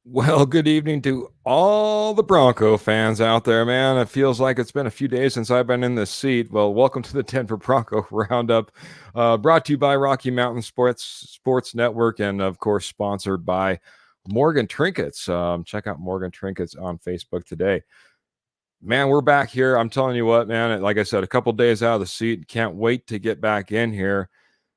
Well, good evening to all the Bronco fans out there, man. It feels like it's been a few days since I've been in this seat. Well, welcome to the Denver Bronco Roundup, brought to you by Rocky Mountain Sports Network, and of course, sponsored by Morgan Trinkets. Check out Morgan Trinkets on Facebook today. Man, we're back here. I'm telling you what, man. Like I said, a couple days out of the seat. Can't wait to get back in here.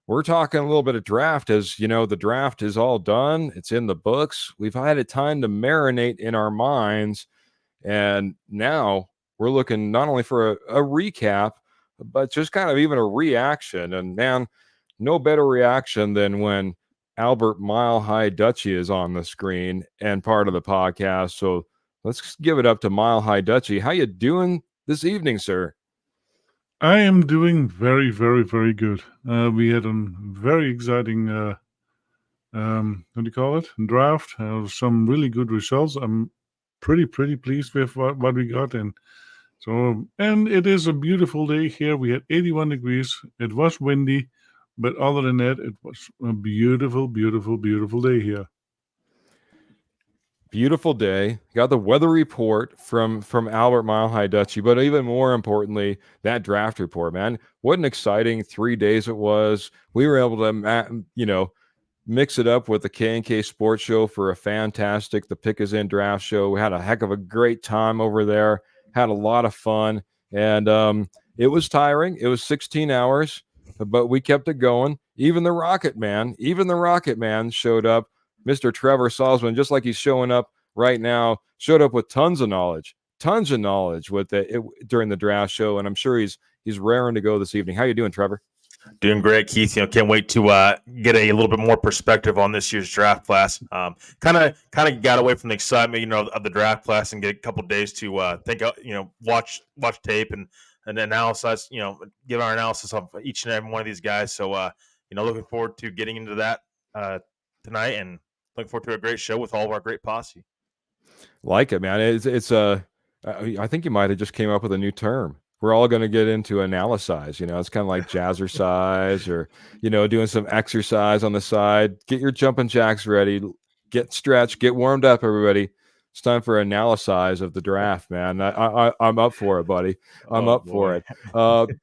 We're talking a little bit of draft. As you know, the draft is all done, it's in the books. We've had a time to marinate in our minds, and now we're looking not only for a recap, but just kind of even a reaction. And man, no better reaction than when Albert Mile High Dutchy is on the screen and part of the podcast. So let's give it up to Mile High Dutchy. How you doing this evening, sir? I am doing very, very, very good. We had a very exciting, what do you call it? Draft. Some really good results. I'm pretty pleased with what we got. And it is a beautiful day here. We had 81 degrees. It was windy, but other than that, it was a beautiful, beautiful, beautiful day here. Beautiful day. Got the weather report from Albert Mile High Dutchy, but even more importantly, that draft report, man. What an exciting 3 days it was. We were able to, mix it up with the K&K Sports Show for a fantastic The Pick Is In draft show. We had a heck of a great time over there. Had a lot of fun, and it was tiring. It was 16 hours, but we kept it going. Even the Rocket Man showed up. Mr. Trevor Salzman, just like he's showing up right now, showed up with tons of knowledge with it during the draft show, and I'm sure he's raring to go this evening. How you doing, Trevor? Doing great, Keith. Can't wait to get a little bit more perspective on this year's draft class. Kind of got away from the excitement, of the draft class and get a couple of days to think, watch tape and analyze, give our analysis of each and every one of these guys. So, looking forward to getting into that tonight and looking forward to a great show with all of our great posse. Like it, man. I think you might have just came up with a new term. We're all going to get into analyze. It's kind of like jazzercise or, doing some exercise on the side. Get your jumping jacks ready. Get stretched. Get warmed up, everybody. It's time for analyze of the draft, man. I'm up for it, buddy. I'm up for it.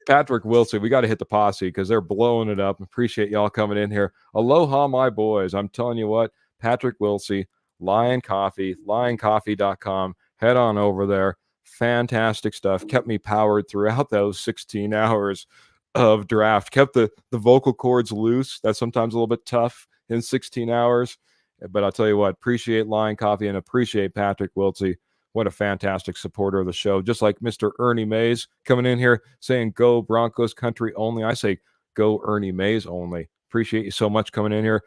Patrick Wilson, we got to hit the posse because they're blowing it up. Appreciate y'all coming in here. Aloha, my boys. I'm telling you what, Patrick Wilson, Lion Coffee, lioncoffee.com. Head on over there. Fantastic stuff. Kept me powered throughout those 16 hours of draft. Kept the vocal cords loose. That's sometimes a little bit tough in 16 hours. But I'll tell you what, appreciate Lion Coffee and appreciate Patrick Wiltsey. What a fantastic supporter of the show. Just like Mr. Ernie Mays coming in here saying, go Broncos country only. I say, go Ernie Mays only. Appreciate you so much coming in here.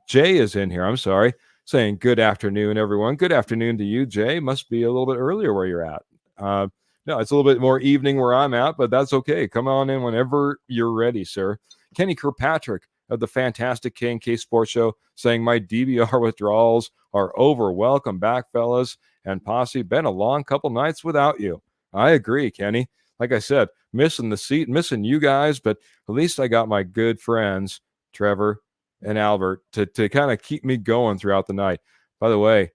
Jay is in here. I'm sorry. Saying good afternoon, everyone. Good afternoon to you, Jay. Must be a little bit earlier where you're at. No, it's a little bit more evening where I'm at, but that's okay. Come on in whenever you're ready, sir. Kenny Kirkpatrick of the fantastic K&K Sports Show saying my DVR withdrawals are over. Welcome back, fellas and posse. Been a long couple nights without you. I agree, Kenny. Like I said, missing the seat, missing you guys, but at least I got my good friends, Trevor and Albert, to kind of keep me going throughout the night. By the way,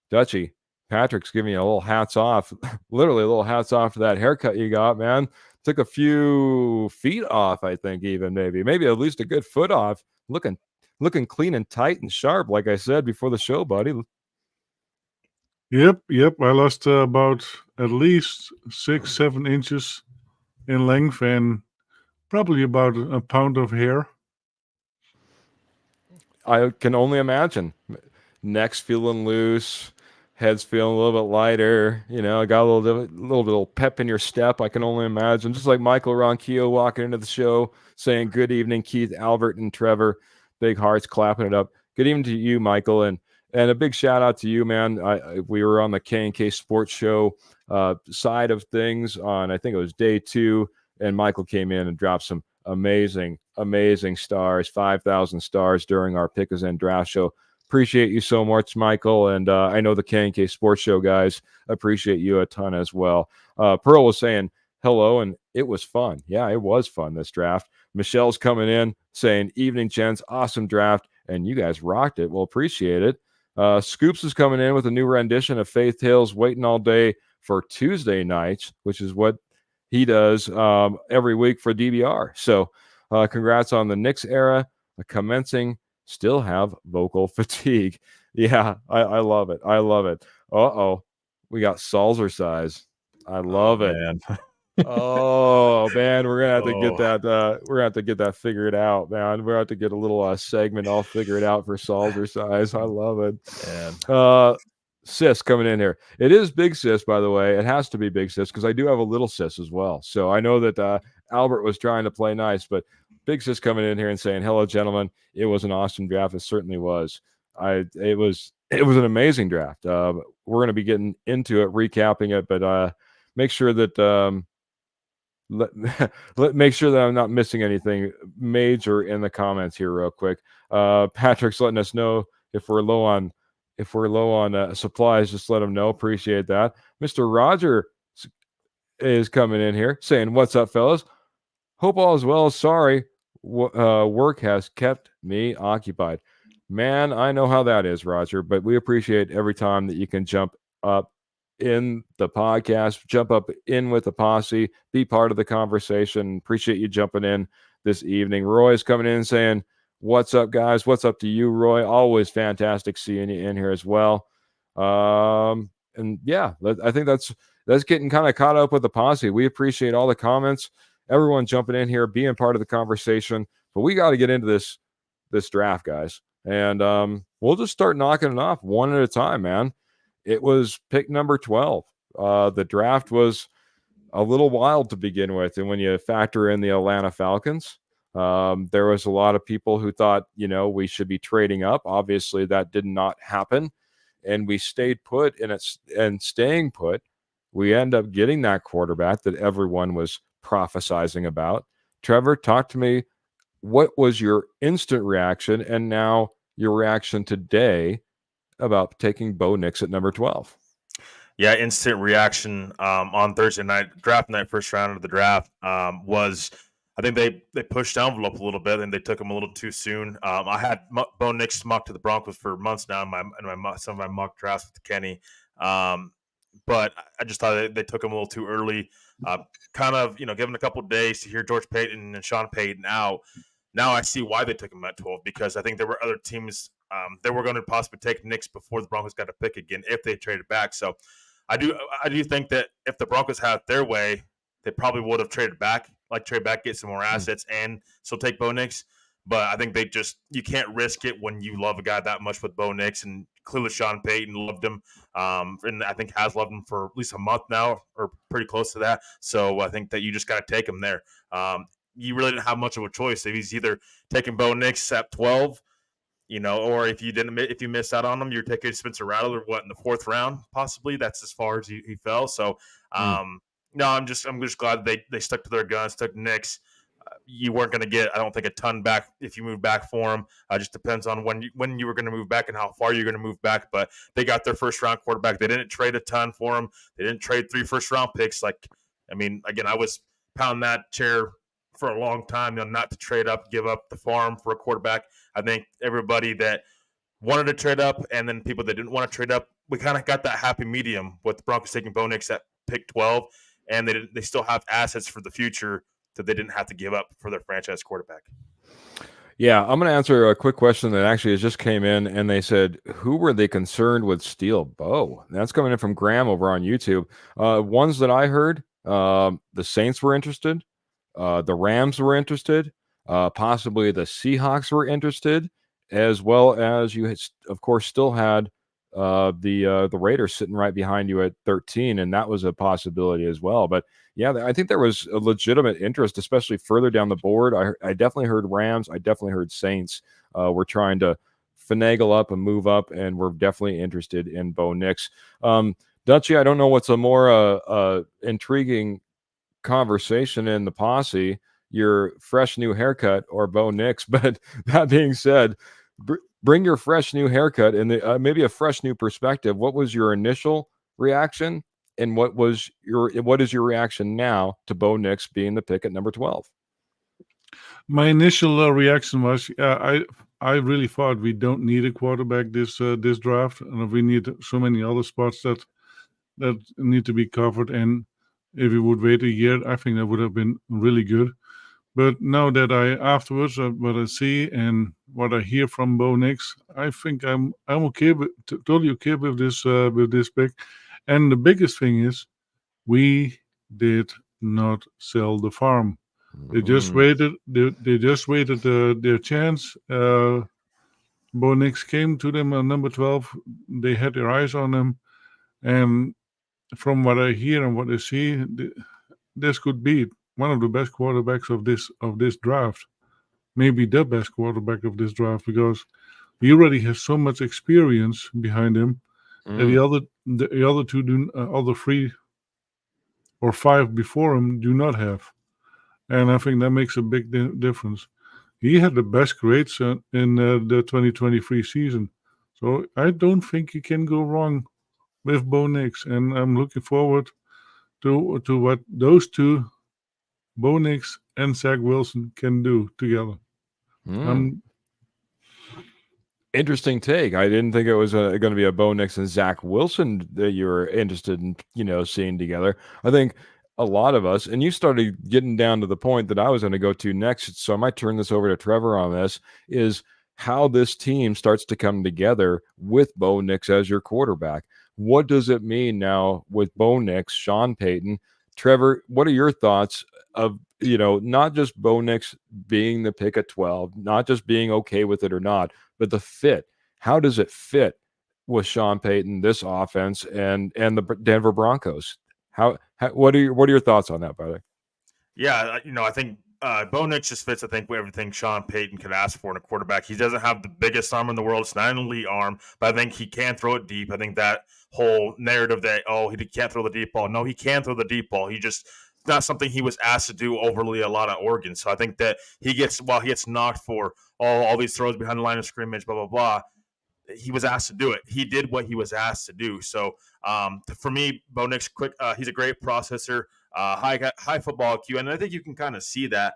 Dutchy, Patrick's giving you a little hats off, literally a little hats off for that haircut you got, man. Took a few feet off, I think, even maybe at least a good foot off. Looking clean and tight and sharp, like I said before the show, buddy. Yep. I lost about at least 6-7 inches in length and probably about a pound of hair. I can only imagine. Neck's feeling loose, head's feeling a little bit lighter. Got a little bit of pep in your step. I can only imagine. Just like Michael Ronquillo walking into the show saying, "Good evening, Keith, Albert, and Trevor." Big hearts clapping it up. Good evening to you, Michael, and a big shout out to you, man. We were on the K&K Sports Show side of things on, I think it was day 2, and Michael came in and dropped some amazing stars, 5,000 stars during our Pick Is In draft show. Appreciate you so much, Michael, and I know the K&K Sports Show guys appreciate you a ton as well. Pearl was saying hello, and it was fun. Yeah, it was fun, this draft. Michelle's coming in saying, evening, gents, awesome draft, and you guys rocked it. Well, appreciate it. Scoops is coming in with a new rendition of Faith Hill's Waiting All Day for Tuesday nights, which is what he does every week for DBR. So congrats on the Knicks era commencing. Still have vocal fatigue. Yeah, I love it. I love it. Uh-oh. We got Salzer size. I love it. Man. Oh man, we're gonna have to get Oh. that. We're gonna have to get that figured out, man. We're gonna have to get a little segment all figured out for Salzer size. I love it. Man. Sis coming in here. It is big sis, by the way. It has to be big sis because I do have a little sis as well. So I know that Albert was trying to play nice, but big sis coming in here and saying, "Hello, gentlemen. It was an awesome draft. It certainly was. It was an amazing draft. We're going to be getting into it, recapping it, but make sure that make sure that I'm not missing anything major in the comments here, real quick. Patrick's letting us know if we're low on supplies. Just let him know. Appreciate that. Mr. Roger is coming in here saying, "What's up, fellas? Hope all is well. Sorry, work has kept me occupied." Man, I know how that is, Roger, but we appreciate every time that you can jump up in the podcast, jump up in with the posse, be part of the conversation. Appreciate you jumping in this evening. Roy's coming in saying, "What's up, guys? What's up to you, Roy? Always fantastic seeing you in here as well." And yeah, I think that's getting kind of caught up with the posse. We appreciate all the comments, everyone jumping in here, being part of the conversation. But we got to get into this draft, guys. And we'll just start knocking it off one at a time, man. It was pick number 12. The draft was a little wild to begin with. And when you factor in the Atlanta Falcons, there was a lot of people who thought, we should be trading up. Obviously, that did not happen. And we stayed put, and staying put, we end up getting that quarterback that everyone was prophesizing about. Trevor, talk to me. What was your instant reaction and now your reaction today about taking Bo Nix at number 12? Yeah, instant reaction on Thursday night, draft night, first round of the draft was, I think they pushed the envelope a little bit and they took him a little too soon. I had Bo Nix mocked to the Broncos for months now in some of my mock drafts with Kenny, but I just thought they took him a little too early. Kind of, given a couple of days to hear George Payton and Sean Payton out. Now I see why they took him at 12, because I think there were other teams that were going to possibly take Nix before the Broncos got a pick again if they traded back. So I do think that if the Broncos had their way, they probably would have traded back, get some more assets and still take Bo Nix. But I think you can't risk it when you love a guy that much with Bo Nix, and clearly Sean Payton loved him, and I think has loved him for at least a month now, or pretty close to that. So I think that you just got to take him there. You really didn't have much of a choice. If he's either taking Bo Nix at 12, or if you missed out on him, you're taking Spencer Rattler, in the 4th round, possibly. That's as far as he fell. So, no, I'm just glad they stuck to their guns, took Nix. You weren't going to get, I don't think, a ton back if you move back for him. Just depends on when you were going to move back and how far you're going to move back. But they got their first round quarterback. They didn't trade a ton for him. They didn't trade 3 first round picks. Again, I was pounding that chair for a long time, not to trade up, give up the farm for a quarterback. I think everybody that wanted to trade up and then people that didn't want to trade up, we kind of got that happy medium with the Broncos taking Bo Nix at pick 12, and they still have assets for the future that they didn't have to give up for their franchise quarterback. Yeah, I'm going to answer a quick question that actually just came in, and they said, who were they concerned would steal Bo? And that's coming in from Graham over on YouTube. Ones that I heard, the Saints were interested. The Rams were interested. Possibly the Seahawks were interested, as well as you, of course, still had the Raiders sitting right behind you at 13, and that was a possibility as well. But yeah, I think there was a legitimate interest, especially further down the board. I definitely heard Rams. I definitely heard Saints. We're trying to finagle up and move up, and we're definitely interested in Bo Nix. Dutchie, I don't know what's a more intriguing conversation in the posse, your fresh new haircut or Bo Nix. But that being said, bring your fresh new haircut and maybe a fresh new perspective. What was your initial reaction, and what is your reaction now to Bo Nix being the pick at number 12? My initial reaction was, I I really thought we don't need a quarterback this draft, and we need so many other spots that need to be covered. And if we would wait a year, I think that would have been really good. But now that afterwards what I see and what I hear from Bo Nix, I think I'm okay with totally okay with this pick. And the biggest thing is we did not sell the farm. They just waited. They just waited their chance. Bo Nix came to them on number 12. They had their eyes on him, and from what I hear and what I see, this could be one of the best quarterbacks of this draft. Maybe the best quarterback of this draft because he already has so much experience behind him that the other two other 3 or 5 before him do not have, and I think that makes a big difference. He had the best grades in the 2023 season, so I don't think you can go wrong with Bo Nix, and I'm looking forward to what those two, Bo Nix and Zach Wilson, can do together. Interesting take. I didn't think it was going to be a Bo Nix and Zach Wilson that you were interested in, seeing together. I think a lot of us, and you started getting down to the point that I was going to go to next, so I might turn this over to Trevor on this, is how this team starts to come together with Bo Nix as your quarterback. What does it mean now with Bo Nix, Sean Payton? Trevor, what are your thoughts of, not just Bo Nix being the pick at 12, not just being okay with it or not, but the fit? How does it fit with Sean Payton, this offense, and the Denver Broncos? What are your thoughts on that, brother? Yeah, I think Bo Nix just fits, I think, everything Sean Payton could ask for in a quarterback. He doesn't have the biggest arm in the world. It's not an elite arm, but I think he can throw it deep. I think that whole narrative that, he can't throw the deep ball. No, he can throw the deep ball. It's not something he was asked to do overly a lot at Oregon. So I think that while he gets knocked for all these throws behind the line of scrimmage, blah, blah, blah, he was asked to do it. He did what he was asked to do. So for me, Bo Nix, he's a great processor, high football IQ, and I think you can kind of see that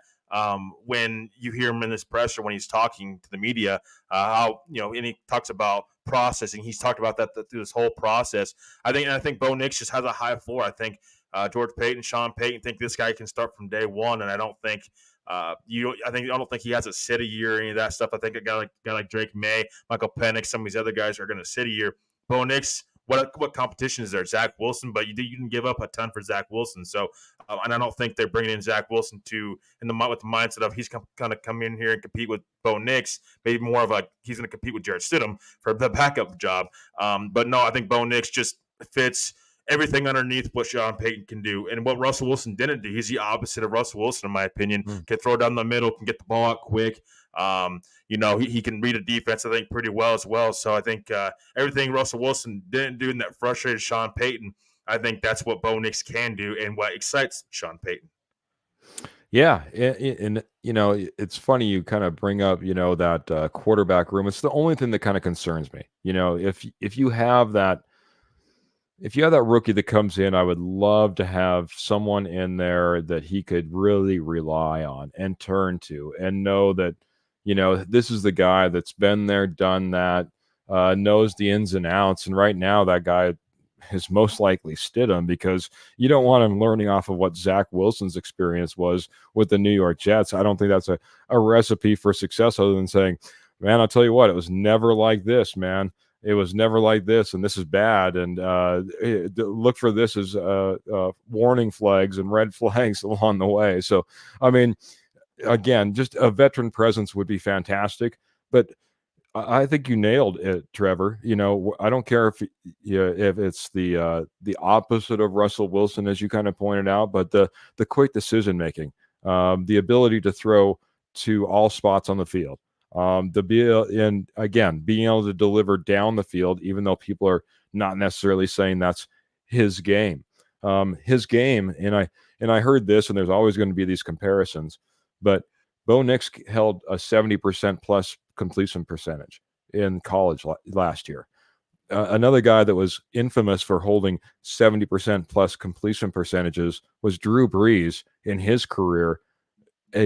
when you hear him in this presser when he's talking to the media. How and he talks about processing. He's talked about that through this whole process. I think Bo Nix just has a high floor. I think George Payton, Sean Payton think this guy can start from day one, and I don't think. I don't think he has to sit a year or any of that stuff. I think a guy like Drake May, Michael Penix, some of these other guys are going to sit a year. Bo Nix, what competition is there? Zach Wilson, but you didn't give up a ton for Zach Wilson. So, and I don't think they're bringing in Zach Wilson with the mindset of he's going to come in here and compete with Bo Nix. Maybe more of he's going to compete with Jarrett Stidham for the backup job. But no, I think Bo Nix just fits everything underneath what Sean Payton can do. And what Russell Wilson didn't do, he's the opposite of Russell Wilson, in my opinion. Can throw down the middle, can get the ball out quick. He can read a defense, I think, pretty well as well. So I think everything Russell Wilson didn't do and that frustrated Sean Payton, I think that's what Bo Nix can do and what excites Sean Payton. Yeah, and it's funny you kind of bring up, that quarterback room. It's the only thing that kind of concerns me. If you have that rookie that comes in, I would love to have someone in there that he could really rely on and turn to and know that, this is the guy that's been there, done that, knows the ins and outs. And right now that guy is most likely Stidham, because you don't want him learning off of what Zach Wilson's experience was with the New York Jets. I don't think that's a recipe for success, other than saying, man, I'll tell you what, it was never like this, man. It was never like this, and this is bad. And look for this as warning flags and red flags along the way. So, I mean, again, just a veteran presence would be fantastic. But I think you nailed it, Trevor. I don't care if it's the opposite of Russell Wilson, as you kind of pointed out, but the quick decision making, the ability to throw to all spots on the field. Being able to deliver down the field, even though people are not necessarily saying that's his game. His game, and I heard this, and there's always going to be these comparisons, but Bo Nix held a 70% plus completion percentage in college last year. Another guy that was infamous for holding 70% plus completion percentages was Drew Brees in his career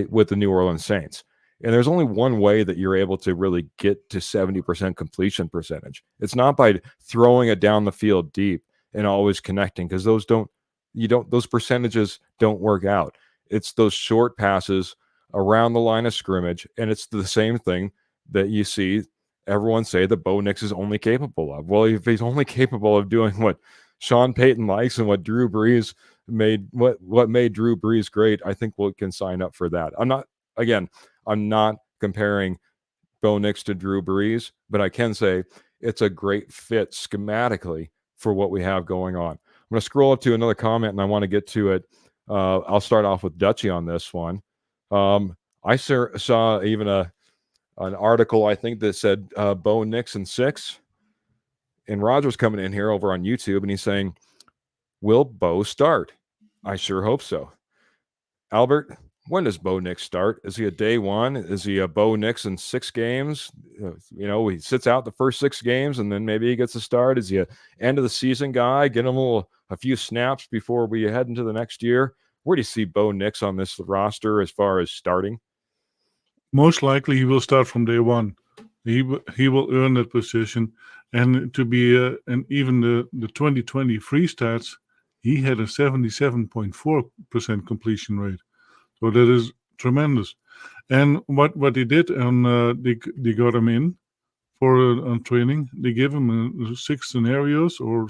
with the New Orleans Saints. And there's only one way that you're able to really get to 70% completion percentage. It's not by throwing it down the field deep and always connecting, because those percentages don't work out. It's those short passes around the line of scrimmage, and it's the same thing that you see everyone say that Bo Nix is only capable of. Well, if he's only capable of doing what Sean Payton likes and what Drew Brees made Drew Brees great, I think we can sign up for that. I'm not comparing Bo Nix to Drew Brees, but I can say it's a great fit schematically for what we have going on. I'm going to scroll up to another comment, and I want to get to it. I'll start off with Dutchie on this one. I saw even an article, I think, that said Bo Nix and 6. And Roger's coming in here over on YouTube, and he's saying, will Bo start? I sure hope so. Albert, when does Bo Nix start? Is he a day one? Is he a Bo Nix in 6 games? He sits out the first 6 games, and then maybe he gets a start. Is he a end of the season guy? Get him a few snaps before we head into the next year. Where do you see Bo Nix on this roster as far as starting? Most likely he will start from day one. He will earn that position. And to be and even the 2020 free stats, he had a 77.4% completion rate. So that is tremendous. And what they did, they got him in for on training. They gave him 6 scenarios or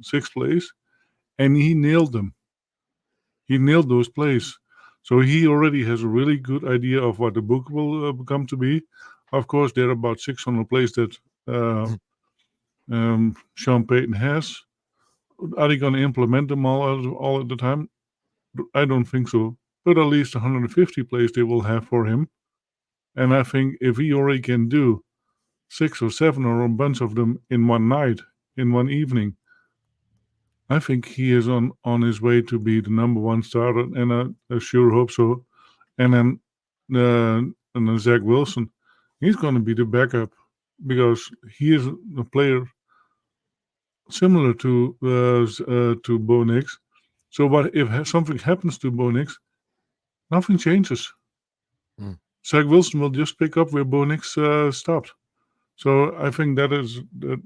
6 plays, and he nailed them. He nailed those plays. So he already has a really good idea of what the book will come to be. Of course, there are about 600 plays that Sean Payton has. Are they going to implement them all at the time? I don't think so. But at least 150 plays they will have for him. And I think if he already can do 6 or 7 or a bunch of them in one night, in one evening, I think he is on his way to be the number 1 starter, and I sure hope so. And then Zach Wilson, he's going to be the backup because he is a player similar to Bo Nix. So what if something happens to Bo Nix? Nothing changes. Zach Wilson will just pick up where Bo Nix stopped. So I think that is a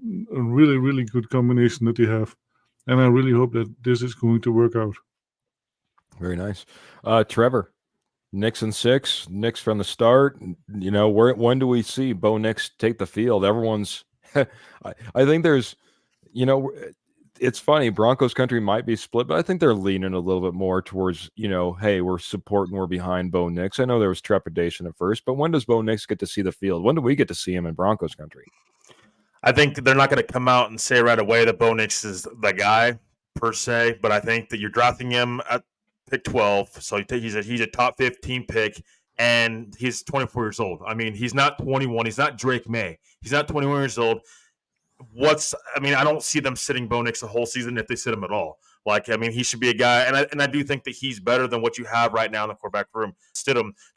really, really good combination that they have. And I really hope that this is going to work out. Very nice. Trevor, Nix and 6, Nix from the start. When do we see Bo Nix take the field? Everyone's I think there's, it's funny, Broncos country might be split, but I think they're leaning a little bit more towards, hey, we're behind Bo Nix. I know there was trepidation at first, but when does Bo Nix get to see the field? When do we get to see him in Broncos country? I think they're not going to come out and say right away that Bo Nix is the guy per se, but I think that you're drafting him at pick 12, so he's a top 15 pick, and he's 24 years old. I mean, he's not 21. He's not Drake May. He's not 21 years old. I don't see them sitting Bo Nix the whole season if they sit him at all. He should be a guy, and I do think that he's better than what you have right now in the quarterback room.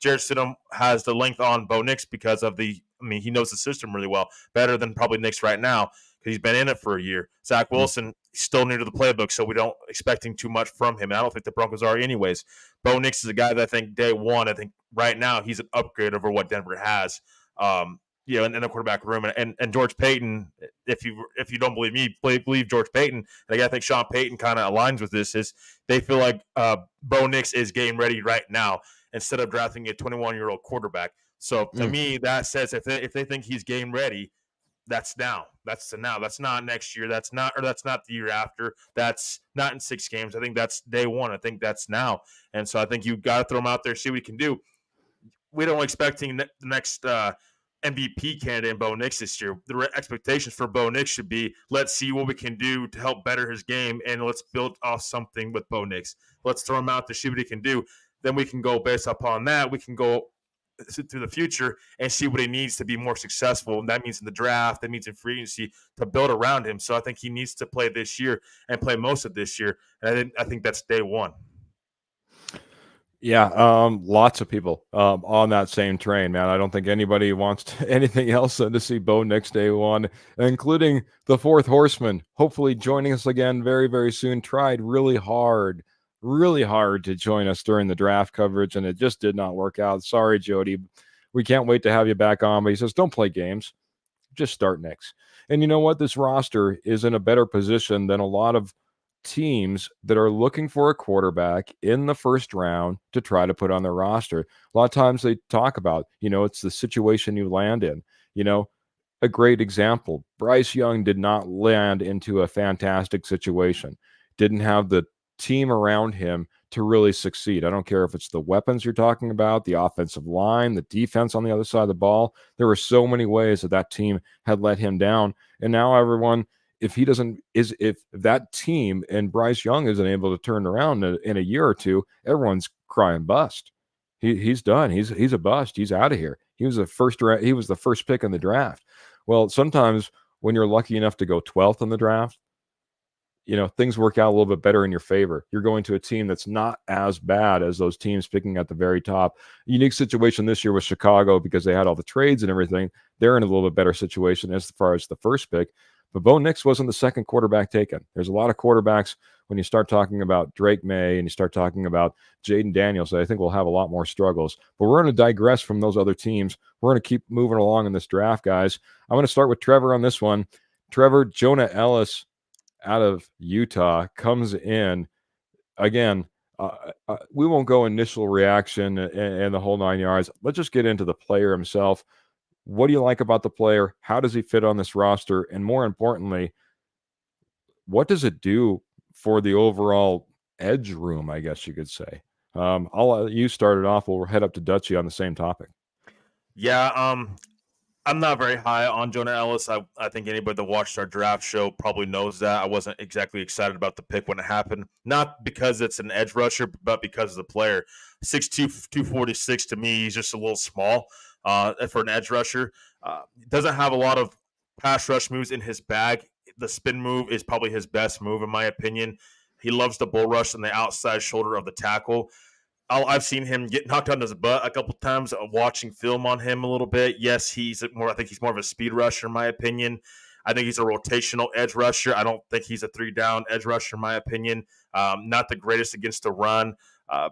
Jarrett Stidham has the length on Bo Nix because of he knows the system really well, better than probably Nix right now because he's been in it for a year. Zach Wilson, still new to the playbook, so we don't expecting too much from him. And I don't think the Broncos are anyways. Bo Nix is a guy that I think day one, I think right now he's an upgrade over what Denver has. In the quarterback room, and George Payton. If you don't believe me, believe George Payton. And I think Sean Payton kind of aligns with this. Is they feel like Bo Nix is game ready right now instead of drafting a 21-year-old quarterback. So to me, that says if they think he's game ready, that's now. That's the now. That's not next year. That's not the year after. That's not in 6 games. I think that's day one. I think that's now. And so I think you got to throw him out there, see what he can do. We don't expecting the next MVP candidate in Bo Nix this year. The expectations for Bo Nix should be, let's see what we can do to help better his game, and let's build off something with Bo Nix. Let's throw him out to see what he can do. Then we can go based upon that. We can go through the future and see what he needs to be more successful. And that means in the draft, that means in free agency to build around him. So I think he needs to play this year and play most of this year. And I think that's day one. Yeah, lots of people on that same train, man. I don't think anybody wants anything else than to see Bo Nix day one, including the 4th horseman, hopefully joining us again very, very soon. Tried really hard to join us during the draft coverage, and it just did not work out. Sorry, Jody. We can't wait to have you back on. But he says, don't play games. Just start Nix. And you know what? This roster is in a better position than a lot of teams that are looking for a quarterback in the first round to try to put on their roster. A lot of times they talk about, it's the situation you land in. A great example, Bryce Young did not land into a fantastic situation, didn't have the team around him to really succeed. I don't care if it's the weapons you're talking about, the offensive line, the defense on the other side of the ball. There were so many ways that team had let him down. And now everyone, if that team and Bryce Young isn't able to turn around in a year or two, everyone's crying bust. He's done. He's a bust. He's out of here. He was the first pick in the draft. Well, sometimes when you're lucky enough to go 12th in the draft, things work out a little bit better in your favor. You're going to a team that's not as bad as those teams picking at the very top. Unique situation this year with Chicago because they had all the trades and everything. They're in a little bit better situation as far as the first pick. But Bo Nix wasn't the second quarterback taken. There's a lot of quarterbacks when you start talking about Drake May and you start talking about Jaden Daniels, I think we'll have a lot more struggles. But we're going to digress from those other teams. We're going to keep moving along in this draft, guys. I'm going to start with Trevor on this one. Trevor, Jonah Ellis out of Utah comes in. Again, we won't go initial reaction and the whole 9 yards. Let's just get into the player himself. What do you like about the player? How does he fit on this roster? And more importantly, what does it do for the overall edge room, I guess you could say? I'll let you start it off. We'll head up to Dutchy on the same topic. Yeah, I'm not very high on Jonah Ellis. I think anybody that watched our draft show probably knows that. I wasn't exactly excited about the pick when it happened. Not because it's an edge rusher, but because of the player. 6'2", 246 to me, he's just a little small for an edge rusher. Doesn't have a lot of pass rush moves in his bag. The spin move is probably his best move, in my opinion. He loves the bull rush on the outside shoulder of the tackle. I've seen him get knocked on his butt a couple times watching film on him a little bit. Yes, I think he's more of a speed rusher, in my opinion. I think he's a rotational edge rusher. I don't think he's a 3-down edge rusher, in my opinion. Not the greatest against the run.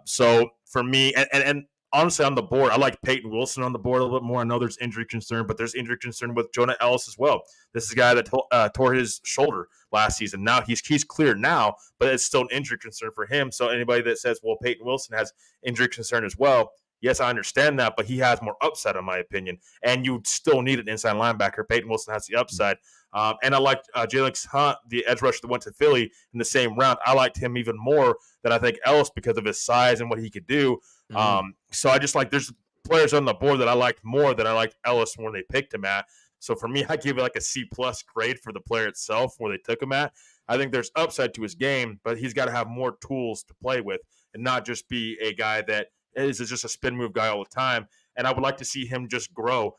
So for me, and honestly, on the board, I like Peyton Wilson on the board a little bit more. I know there's injury concern, but there's injury concern with Jonah Ellis as well. This is a guy that tore his shoulder last season. Now he's cleared now, but it's still an injury concern for him. So anybody that says, well, Peyton Wilson has injury concern as well, yes, I understand that, but he has more upside, in my opinion. And you still need an inside linebacker. Peyton Wilson has the upside. And I liked Jalen Hunt, the edge rusher that went to Philly in the same round. I liked him even more than I think Ellis because of his size and what he could do. So I just there's players on the board that I liked more than I liked Ellis when they picked him at. So for me, I give it a C+ grade for the player itself where they took him at. I think there's upside to his game, but he's got to have more tools to play with and not just be a guy that is just a spin move guy all the time. And I would like to see him just grow.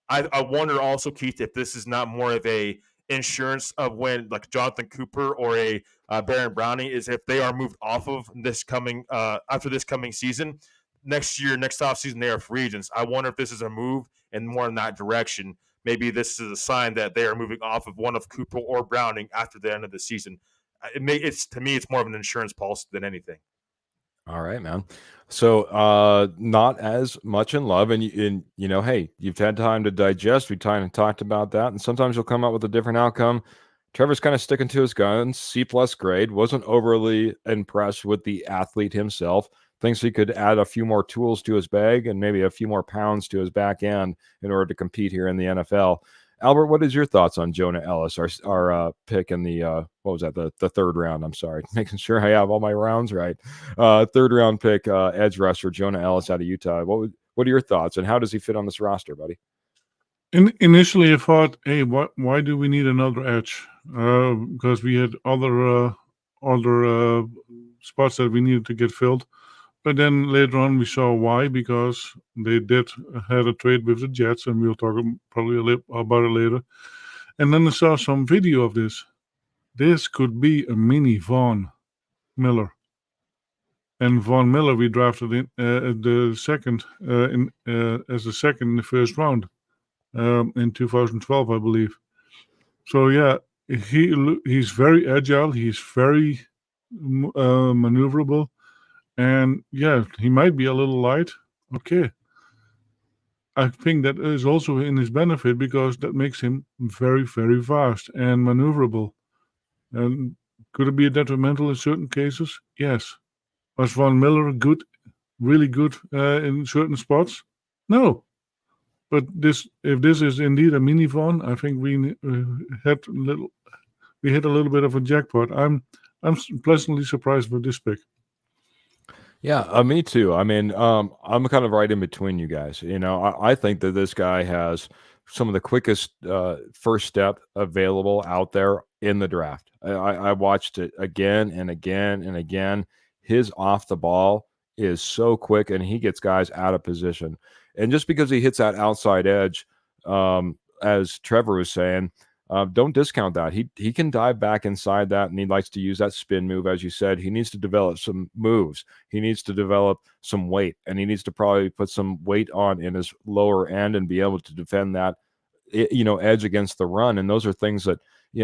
I wonder also, Keith, if this is not more of a insurance of when Jonathan Cooper or a Baron Browning is if they are moved off of this coming after this coming season. Next offseason, they are free agents. I wonder if this is a move and more in that direction. Maybe this is a sign that they are moving off of one of Cooper or Browning after the end of the season. To me, it's more of an insurance policy than anything. All right, man. So not as much in love, and hey, you've had time to digest. We kind of talked about that, and sometimes you'll come up with a different outcome. Trevor's kind of sticking to his guns. C+ grade. Wasn't overly impressed with the athlete himself. Thinks he could add a few more tools to his bag and maybe a few more pounds to his back end in order to compete here in the NFL. Albert, what is your thoughts on Jonah Ellis, our pick in the what was that, the third round? I'm sorry, making sure I have all my rounds right. Third round pick, edge rusher Jonah Ellis out of Utah. What are your thoughts, and how does he fit on this roster, buddy? Initially, I thought, hey, why do we need another edge? Because we had other spots that we needed to get filled. But then later on, we saw why, because they had a trade with the Jets, and we'll talk probably a little about it later. And then I saw some video of this. This could be a mini Von Miller. And Von Miller, we drafted in the second as a second in the first round in 2012, I believe. So yeah, he's very agile. He's very maneuverable. And yeah, he might be a little light. Okay. I think that is also in his benefit because that makes him very, very fast and maneuverable. And could it be detrimental in certain cases? Yes. Was Von Miller good, really good in certain spots? No. But if this is indeed a mini Von, I think we hit a little bit of a jackpot. I'm pleasantly surprised with this pick. Yeah, me too. I mean, I'm kind of right in between you guys. You know, I think that this guy has some of the quickest first step available out there in the draft. I watched it again and again and again. His off the ball is so quick, and he gets guys out of position. And just because he hits that outside edge, as Trevor was saying, don't discount that. He can dive back inside that, and he likes to use that spin move, as you said. He needs to develop some moves. He needs to develop some weight, and he needs to probably put some weight on in his lower end and be able to defend that, edge against the run. And those are things that,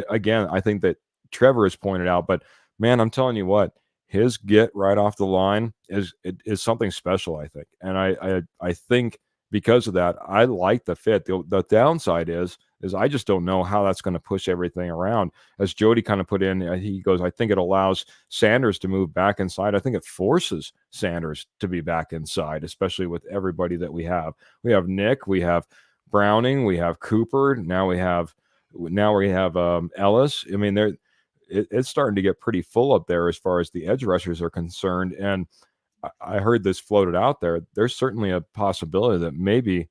again, I think that Trevor has pointed out. But man, I'm telling you what, his get right off the line is something special, I think. And I think because of that, I like the fit. The downside is I just don't know how that's going to push everything around. As Jody kind of put in, he goes, I think it allows Sanders to move back inside. I think it forces Sanders to be back inside, especially with everybody that we have. We have Nick, we have Browning, we have Cooper. Now we have Ellis. I mean, it's starting to get pretty full up there as far as the edge rushers are concerned. And I heard this floated out there. There's certainly a possibility that maybe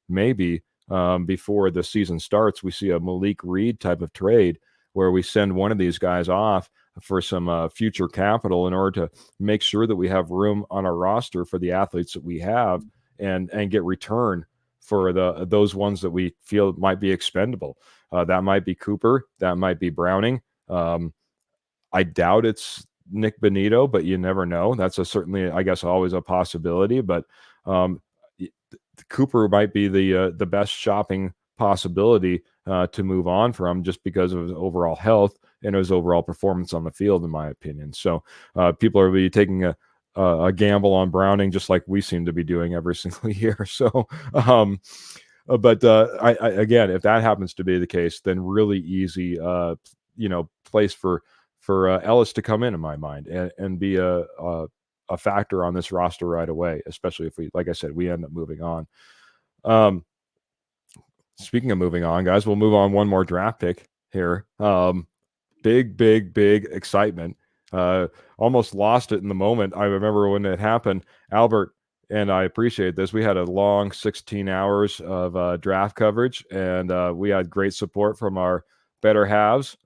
before the season starts, we see a Malik Reed type of trade where we send one of these guys off for some future capital in order to make sure that we have room on our roster for the athletes that we have and get return for those ones that we feel might be expendable. That might be Cooper. That might be Browning. I doubt it's Nick Benito, but you never know. That's certainly, I guess, always a possibility. But Cooper might be the best shopping possibility to move on from, just because of his overall health and his overall performance on the field, in my opinion. So people are be taking a gamble on Browning, just like we seem to be doing every single year. So, but I again, if that happens to be the case, then really easy, place for Ellis to come in my mind, and be a factor on this roster right away, especially if we, like I said, we end up moving on. Speaking of moving on, guys, we'll move on one more draft pick here. Big excitement. Almost lost it in the moment. I remember when it happened, Albert, and I appreciate this, we had a long 16 hours of draft coverage, and we had great support from our better halves.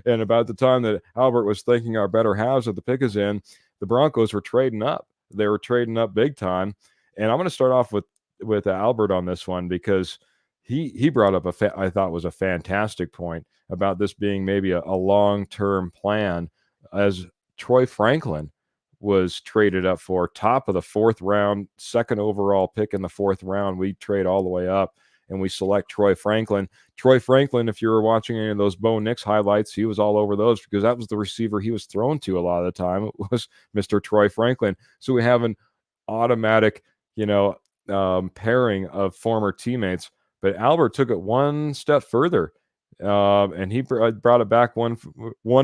And about the time that Albert was thinking our better halves of the pick is in, the Broncos were trading up. They were trading up big time. And I'm going to start off with Albert on this one, because he brought up I thought was a fantastic point about this being maybe a long-term plan, as Troy Franklin was traded up for top of the 4th round, 2nd overall pick in the 4th round. We trade all the way up and we select Troy Franklin. Troy Franklin, if you were watching any of those Bo Nix highlights, he was all over those, because that was the receiver he was thrown to a lot of the time. It was Mr. Troy Franklin. So we have an automatic, pairing of former teammates. But Albert took it one step further, and he brought it back one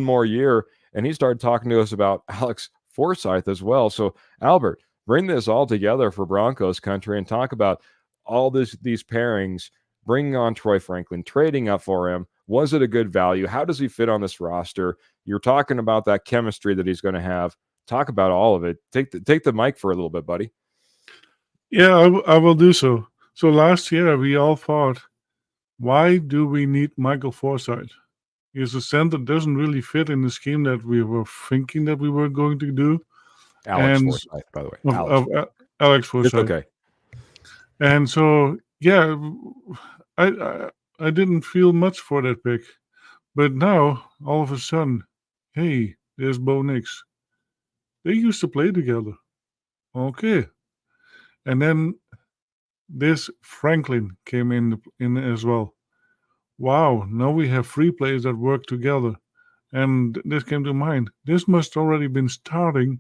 more year, and he started talking to us about Alex Forsyth as well. So, Albert, bring this all together for Broncos country and talk about all these pairings, bringing on Troy Franklin, trading up for him. Was it a good value? How does he fit on this roster? You're talking about that chemistry that he's going to have. Talk about all of it. Take the mic for a little bit, buddy. Yeah, I will do so. So last year we all thought, why do we need Michael Forsyth? He's a center that doesn't really fit in the scheme that we were thinking that we were going to do. Alex Forsyth, by the way. Alex Forsyth. It's okay. And so, yeah, I didn't feel much for that pick. But now, all of a sudden, hey, there's Bo Nix. They used to play together. Okay. And then this Franklin came in as well. Wow, now we have 3 players that work together. And this came to mind. This must already been starting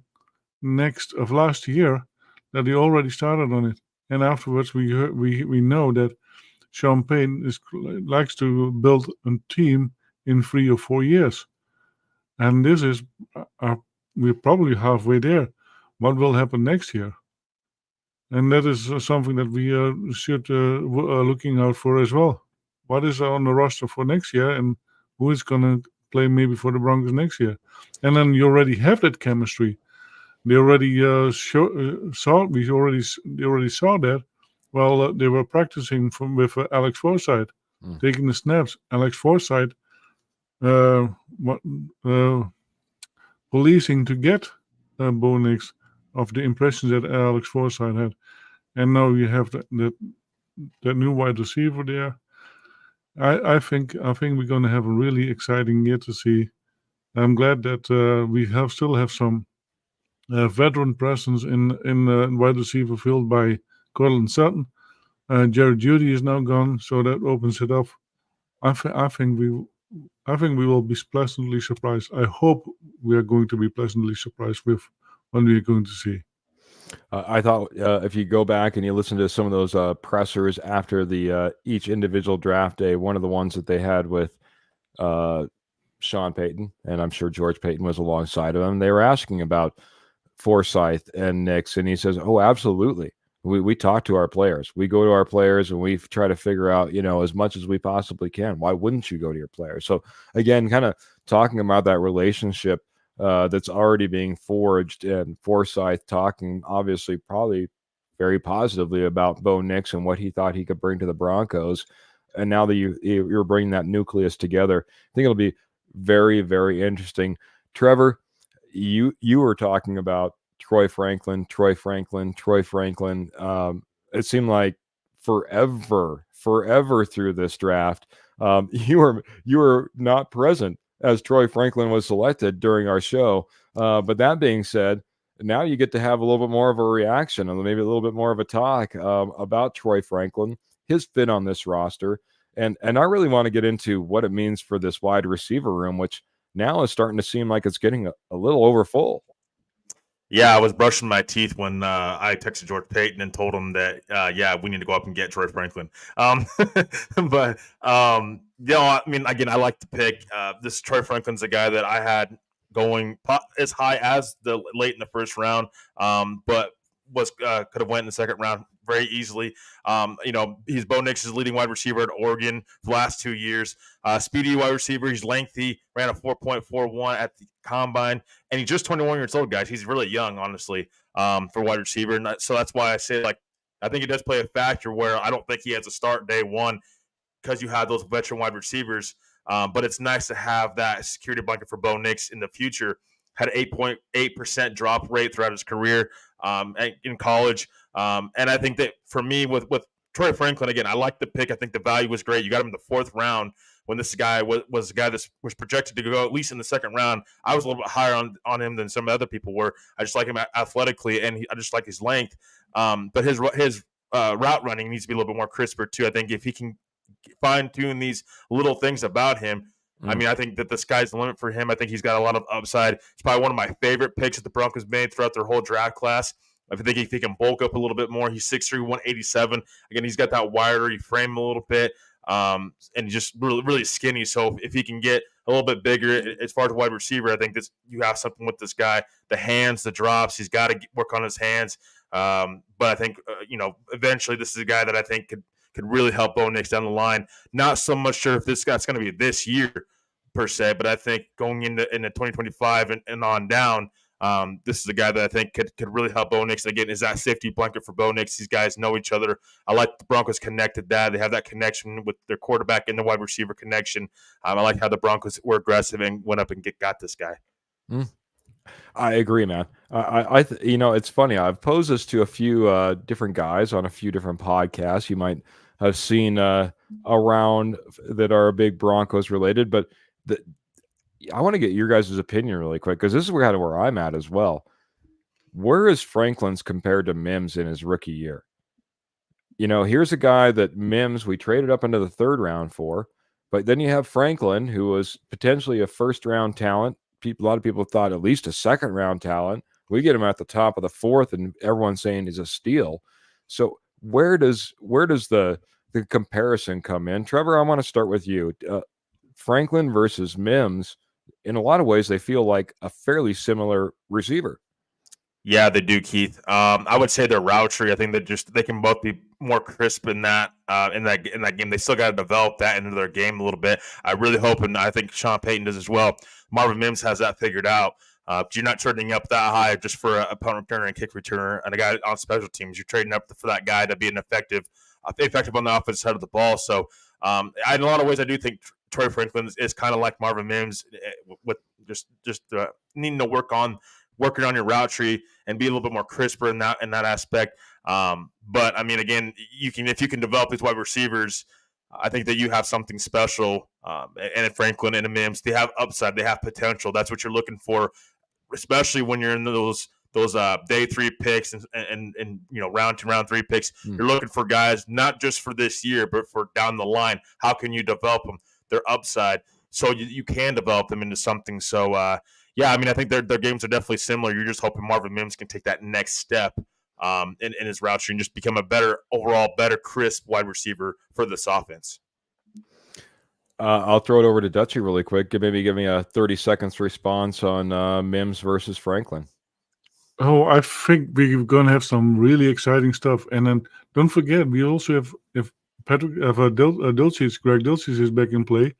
last year, that he already started on it. and afterwards we know that Sean Payton likes to build a team in 3 or 4 years, and this is we're probably halfway there. What will happen next year? And that is something that we should looking out for as well. What is on the roster for next year, and who is going to play maybe for the Broncos next year? And then you already have that chemistry. They already saw. They already saw that while they were practicing with Alex Forsythe, taking the snaps. Alex Forsythe, what, policing to get Bo Nix of the impressions that Alex Forsythe had. And now you have that new wide receiver there. I think we're going to have a really exciting year to see. I'm glad that we still have some veteran presence in wide receiver field by Cortland Sutton. Jared Judy is now gone, so that opens it up. I think we will be pleasantly surprised. I hope we are going to be pleasantly surprised with what we are going to see. I thought if you go back and you listen to some of those pressers after the each individual draft day, one of the ones that they had with Sean Payton, and I'm sure George Payton was alongside of him, they were asking about Forsythe and Nix, and he says, "Oh, absolutely. We talk to our players. We go to our players and we try to figure out, as much as we possibly can. Why wouldn't you go to your players?" So again, kind of talking about that relationship that's already being forged, and Forsythe talking obviously probably very positively about Bo Nix and what he thought he could bring to the Broncos. And now that you're bringing that nucleus together, I think it'll be very, very interesting. Trevor, you were talking about Troy Franklin. It seemed like forever through this draft. You were not present as Troy Franklin was selected during our show. But that being said, now you get to have a little bit more of a reaction and maybe a little bit more of a talk about Troy Franklin, his fit on this roster. And I really want to get into what it means for this wide receiver room, which now is starting to seem like it's getting a little over full. Yeah, I was brushing my teeth when I texted George Payton and told him that, we need to go up and get Troy Franklin. But, I mean, again, I like to pick. This Troy Franklin's a guy that I had going as high as the late in the first round, but could have went in the second round very easily. He's Bo Nix's leading wide receiver at Oregon the last 2 years. Speedy wide receiver. He's lengthy. Ran a 4.41 at the combine, and he's just 21 years old, guys. He's really young, honestly, for wide receiver. And so that's why I say, I think it does play a factor where I don't think he has to start day one because you have those veteran wide receivers. But it's nice to have that security blanket for Bo Nix in the future. Had an 8.8% drop rate throughout his career in college. And I think that for me, with Troy Franklin, again, I like the pick. I think the value was great. You got him in the fourth round when this guy was a guy that was projected to go at least in the second round. I was a little bit higher on him than some other people were. I just like him athletically, and I just like his length. But his route running needs to be a little bit more crisper too. I think if he can fine tune these little things about him, I mean, I think that the sky's the limit for him. I think he's got a lot of upside. It's probably one of my favorite picks that the Broncos made throughout their whole draft class. I think if he can bulk up a little bit more, he's 6'3", 187. Again, he's got that wiry frame a little bit, and he's just really, really skinny. So if he can get a little bit bigger as far as wide receiver, I think you have something with this guy. The hands, the drops, he's got to work on his hands. But I think, eventually this is a guy that I think could really help Bo Nix down the line. Not so much sure if this guy's going to be this year per se, but I think going into 2025 and on down, this is a guy that I think could really help Bo Nix. Again, is that safety blanket for Bo Nix. These guys know each other. I like the Broncos connected that. They have that connection with their quarterback and the wide receiver connection. I like how the Broncos were aggressive and went up and got this guy. I agree, man. It's funny. I've posed this to a few different guys on a few different podcasts. You might have seen around that are big Broncos related, but I want to get your guys' opinion really quick because this is kind of where I'm at as well. Where is Franklin's compared to Mims in his rookie year? Here's a guy that Mims we traded up into the third round for, but then you have Franklin, who was potentially a first-round talent. A lot of people thought at least a second-round talent. We get him at the top of the fourth, and everyone's saying he's a steal. So where does the comparison come in? Trevor, I want to start with you. Franklin versus Mims, in a lot of ways, they feel like a fairly similar receiver. Yeah, they do, Keith. I would say their route tree. I think they can both be more crisp in that game. They still got to develop that into their game a little bit. I really hope, and I think Sean Payton does as well. Marvin Mims has that figured out. You're not trading up that high just for an opponent returner and kick returner and a guy on special teams. You're trading up for that guy to be an effective on the offensive side of the ball. So, in a lot of ways, I do think Troy Franklin is kind of like Marvin Mims with just needing to working on your route tree and be a little bit more crisper in that aspect. But I mean, again, if you can develop these wide receivers, I think that you have something special. And in Franklin and in Mims, they have upside, they have potential. That's what you're looking for, especially when you're in those day 3 picks and round 2, round 3 picks. You're looking for guys not just for this year, but for down the line. How can you develop them? Their upside, so you can develop them into something. So yeah, I mean, I think their games are definitely similar. You're just hoping Marvin Mims can take that next step in his route tree and just become a better crisp wide receiver for this offense. I'll throw it over to Dutchy really quick. Maybe give me a 30 seconds response on Mims versus Franklin. Oh, I think we're going to have some really exciting stuff. And then don't forget, we also have, if Greg Dulcich is back in play,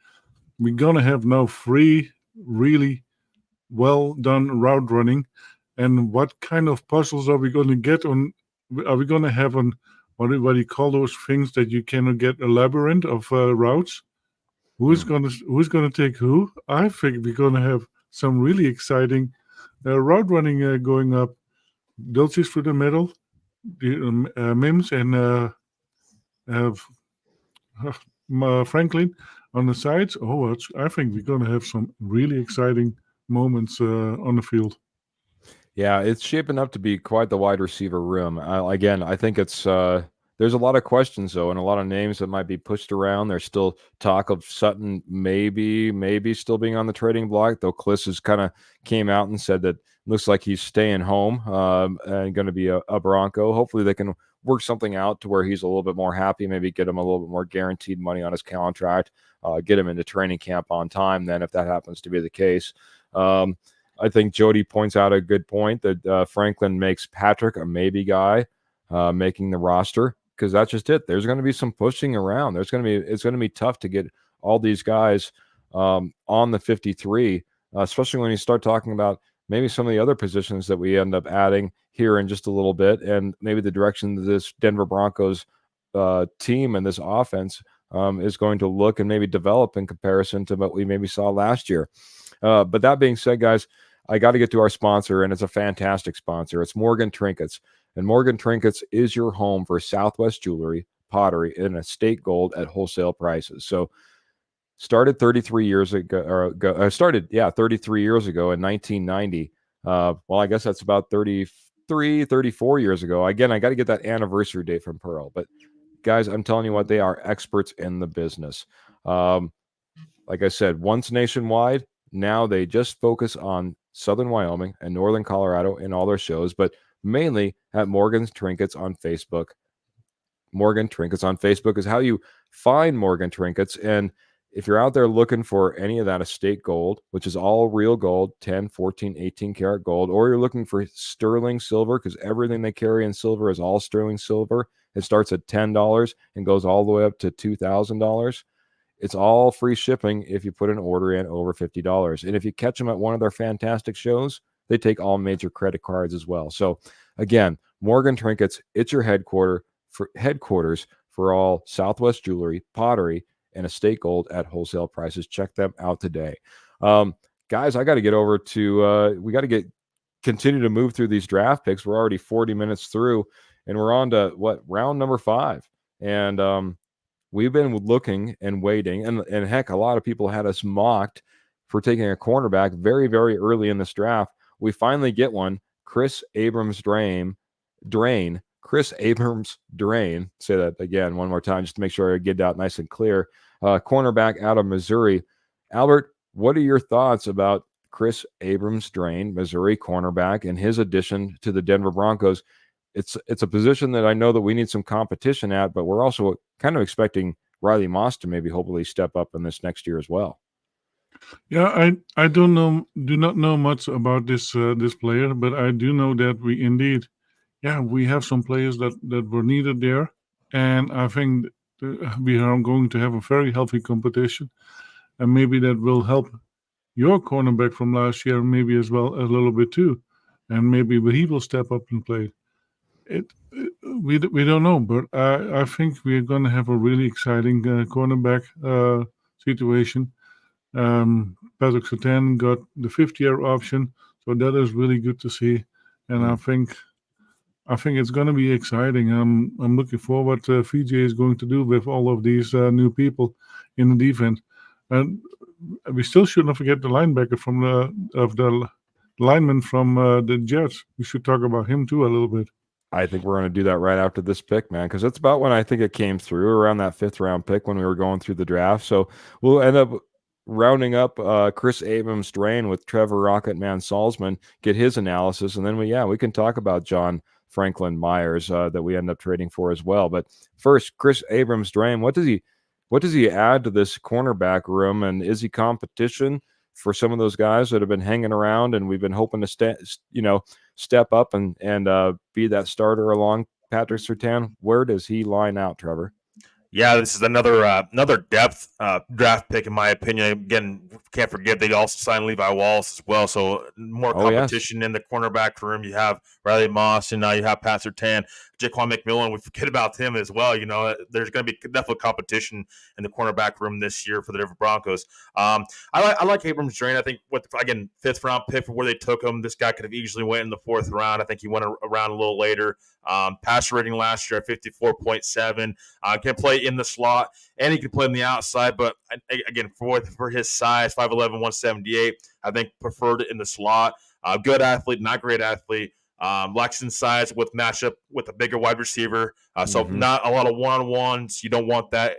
we're going to have now 3 really well done route running. And what kind of puzzles are we going to get on? Are we going to have on what do you call those things that you cannot get, a labyrinth of routes? Who's going to take who? I think we're going to have some really exciting route running going up. Dulcich through the middle, Mims and Franklin on the sides. Oh, I think we're going to have some really exciting moments on the field. Yeah, it's shaping up to be quite the wide receiver room. Again, I think it's there's a lot of questions though, and a lot of names that might be pushed around. There's still talk of Sutton maybe still being on the trading block, though Kliss has kind of came out and said that looks like he's staying home and going to be a Bronco. Hopefully they can work something out to where he's a little bit more happy, maybe get him a little bit more guaranteed money on his contract, get him into training camp on time then if that happens to be the case. I think Jody points out a good point that Franklin makes Patrick a maybe guy making the roster, because that's just it. There's going to be some pushing around. It's going to be tough to get all these guys on the 53, especially when you start talking about maybe some of the other positions that we end up adding here in just a little bit, and maybe the direction that this Denver Broncos team and this offense is going to look and maybe develop in comparison to what we maybe saw last year. But that being said, guys, I got to get to our sponsor, and it's a fantastic sponsor. It's Morgan Trinkets. And Morgan Trinkets is your home for Southwest jewelry, pottery, and estate gold at wholesale prices. So started 33 years ago in 1990. Well, I guess that's about 34 years ago. Again, I got to get that anniversary date from Pearl. But guys, I'm telling you what, they are experts in the business. Like I said, once nationwide, now they just focus on Southern Wyoming and Northern Colorado in all their shows, but mainly at Morgan's Trinkets on Facebook. Morgan Trinkets on Facebook is how you find Morgan Trinkets. And if you're out there looking for any of that estate gold, which is all real gold, 10, 14, 18 karat gold, or you're looking for sterling silver, because everything they carry in silver is all sterling silver. It starts at $10 and goes all the way up to $2,000. It's all free shipping if you put an order in over $50. And if you catch them at one of their fantastic shows, they take all major credit cards as well. So again, Morgan Trinkets, it's your headquarters for all Southwest jewelry, pottery, and estate gold at wholesale prices. Check them out today. Guys, I got to get over to, we got to continue to move through these draft picks. We're already 40 minutes through, and we're on to round number 5. And we've been looking and waiting, and heck, a lot of people had us mocked for taking a cornerback very, very early in this draft. We finally get one, Chris Abrams Drain. Chris Abrams Drain. Say that again one more time just to make sure I get it out nice and clear. Cornerback out of Missouri. Albert, what are your thoughts about Chris Abrams Drain, Missouri cornerback, and his addition to the Denver Broncos? it's a position that I know that we need some competition at, but we're also kind of expecting Riley Moss to maybe hopefully step up in this next year as well. Yeah, I do not know much about this player, but I do know that we have some players that were needed there, and I think we are going to have a very healthy competition, and maybe that will help your cornerback from last year, maybe as well a little bit too, and maybe he will step up and play. We don't know, but I think we're going to have a really exciting cornerback situation. Patrick Surtain got the fifth-year option, so that is really good to see, and I think it's going to be exciting. I'm looking forward to VJ is going to do with all of these new people in the defense, and we still shouldn't forget the linebacker from the lineman from the Jets. We should talk about him too a little bit. I think we're going to do that right after this pick, man, because that's about when I think it came through, around that 5th round pick when we were going through the draft. So we'll end up rounding up Chris Abrams-Drain with Trevor Rocketman Salzman, get his analysis, and then we can talk about John Franklin Myers that we end up trading for as well. But first, Chris Abrams-Drain, what does he add to this cornerback room, and is he competition for some of those guys that have been hanging around and we've been hoping to step up and be that starter along Patrick Surtain? Where does he line out, Trevor? Yeah, this is another depth draft pick in my opinion. Again, can't forget they also signed Levi Wallace as well, so more competition in the cornerback room. You have Riley Moss, and now you have Pat Surtain, Jaquan McMillan. We forget about him as well. There's going to be definitely competition in the cornerback room this year for the Denver Broncos. I like Abrams-Drain. I think again, 5th round pick for where they took him. This guy could have easily went in the 4th round. I think he went around a little later. Passer rating last year at 54.7. Can play in the slot and he can play on the outside, but again, for his size, 5'11", 178, I think preferred in the slot. Good athlete, not great athlete. Lacks in size with matchup with a bigger wide receiver. So not a lot of one-on-ones. You don't want that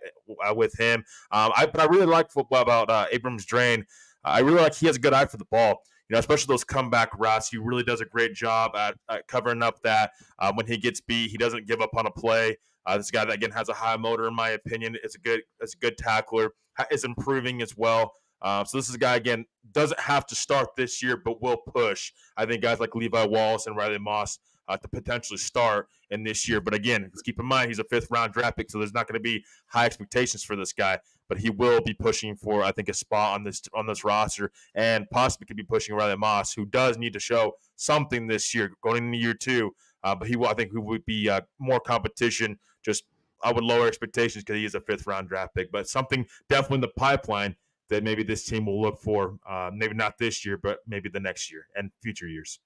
with him. But I really like football about Abrams-Drain. I really like he has a good eye for the ball. Especially those comeback routes. He really does a great job at covering up that. When he gets beat, he doesn't give up on a play. This guy that again has a high motor, in my opinion. It's a good tackler. Is improving as well. So this is a guy again doesn't have to start this year, but will push. I think guys like Levi Wallace and Riley Moss to potentially start in this year. But again, let's keep in mind he's a 5th round draft pick, so there's not going to be high expectations for this guy. But he will be pushing for, I think, a spot on this roster, and possibly could be pushing Riley Moss, who does need to show something this year, going into year 2. But I think he would be more competition. Just I would lower expectations because he is a 5th round draft pick, but something definitely in the pipeline that maybe this team will look for. Maybe not this year, but maybe the next year and future years.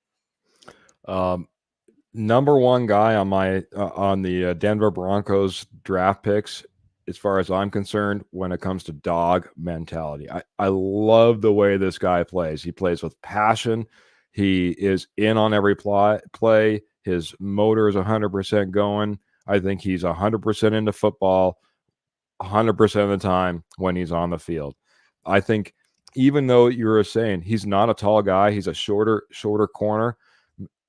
Number one guy on the Denver Broncos draft picks, as far as I'm concerned, when it comes to dog mentality. I love the way this guy plays. He plays with passion. He is in on every play. His motor is 100% going. I think he's 100% into football 100% of the time when he's on the field. I think even though you were saying he's not a tall guy, he's a shorter corner,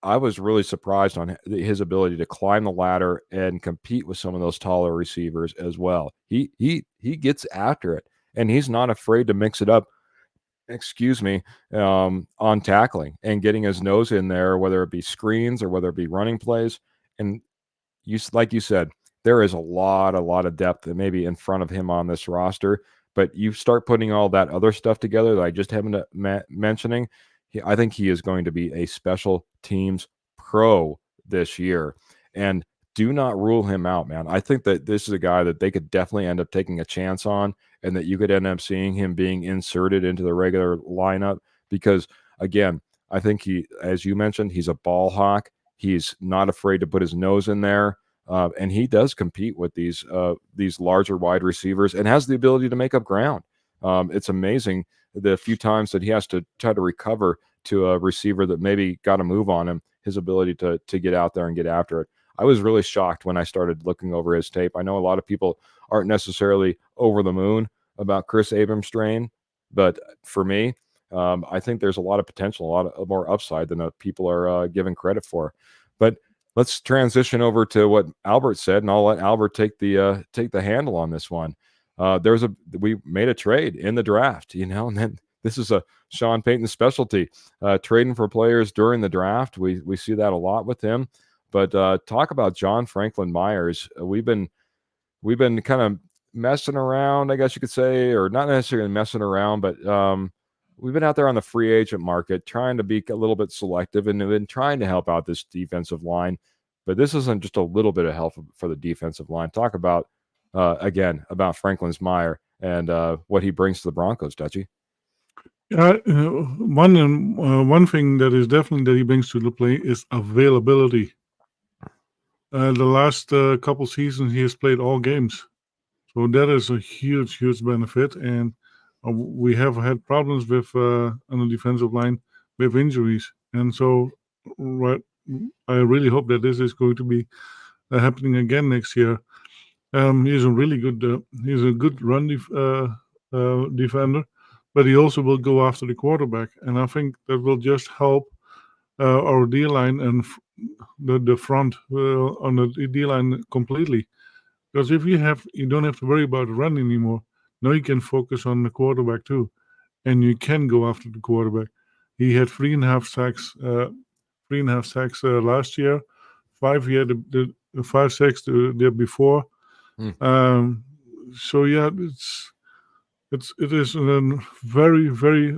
I was really surprised on his ability to climb the ladder and compete with some of those taller receivers as well. He gets after it, and he's not afraid to mix it up, on tackling and getting his nose in there, whether it be screens or whether it be running plays. And like you said, there is a lot of depth that maybe in front of him on this roster, but you start putting all that other stuff together that I just haven't mentioning. I think he is going to be a special teams pro this year, and do not rule him out, man. I think that this is a guy that they could definitely end up taking a chance on, and that you could end up seeing him being inserted into the regular lineup because, again, I think he, as you mentioned, he's a ball hawk. He's not afraid to put his nose in there, and he does compete with these larger wide receivers and has the ability to make up ground. It's amazing the few times that he has to try to recover to a receiver that maybe got a move on him, his ability to get out there and get after it. I was really shocked when I started looking over his tape. I know a lot of people aren't necessarily over the moon about Chris Abrams-Drain, but for me, I think there's a lot of potential, a lot more upside than people are giving credit for. But let's transition over to what Albert said, and I'll let Albert take the handle on this one. We made a trade in the draft, and then this is a Sean Payton specialty, trading for players during the draft. We see that a lot with him. But talk about John Franklin Myers. We've been kind of messing around, I guess you could say, or not necessarily messing around, but we've been out there on the free agent market trying to be a little bit selective and been trying to help out this defensive line. But this isn't just a little bit of help for the defensive line. Talk about, again, about Franklin's Meyer and what he brings to the Broncos, Dutchie. One thing that is definitely that he brings to the play is availability. The last couple seasons, he has played all games. So that is a huge, huge benefit. And we have had problems with on the defensive line with injuries. And so I really hope that this is going to be happening again next year. He's a really good he's a good run defender, but he also will go after the quarterback. And I think that will just help our D-line and the front on the D-line completely. Because if you don't have to worry about the run anymore. Now you can focus on the quarterback too, and you can go after the quarterback. He had 3.5 sacks last year. 5 he had the 5 sacks the year before. So yeah, it is a very very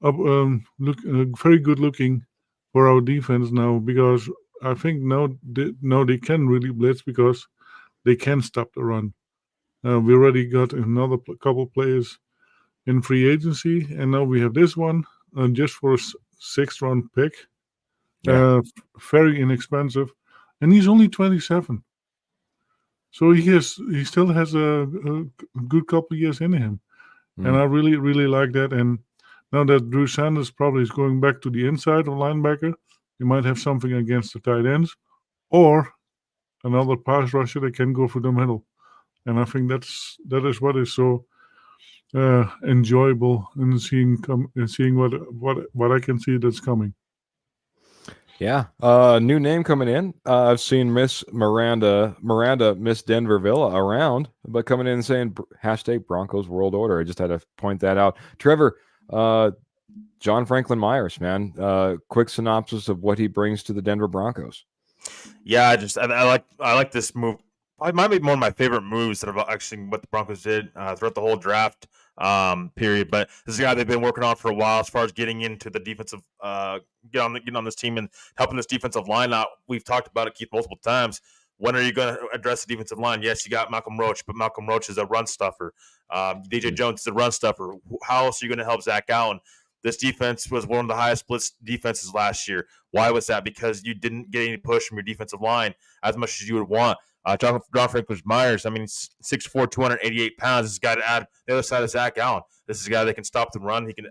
very good looking for our defense now, because I think now they can really blitz because they can stop the run. We already got another couple players in free agency, and now we have this one just for a 6th round pick. Yeah. Very inexpensive, and he's only 27. So he still has a good couple years in him, and I really really like that. And now that Drew Sanders probably is going back to the inside of linebacker, you might have something against the tight ends, or another pass rusher that can go for the middle. And I think that is what is so enjoyable in seeing what I can see that's coming. Yeah, new name coming in. I've seen Miss Miranda Miss Denverville around, but coming in and saying hashtag Broncos World Order. I just had to point that out. Trevor, John Franklin Myers, man. Quick synopsis of what he brings to the Denver Broncos. Yeah, I like this move. It might be one of my favorite moves that have actually what the Broncos did throughout the whole draft period. But this is a guy they've been working on for a while as far as getting into the defensive, getting on this team and helping this defensive line out. We've talked about it, Keith, multiple times. When are you going to address the defensive line? Yes, you got Malcolm Roach, but Malcolm Roach is a run stuffer. DJ Jones is a run stuffer. How else are you going to help Zach Allen? This defense was one of the highest blitz defenses last year. Why was that? Because you didn't get any push from your defensive line as much as you would want. John Franklin Myers, 6'4", 288 pounds. This is a guy to add the other side of Zach Allen. This is a guy that can stop the run. He can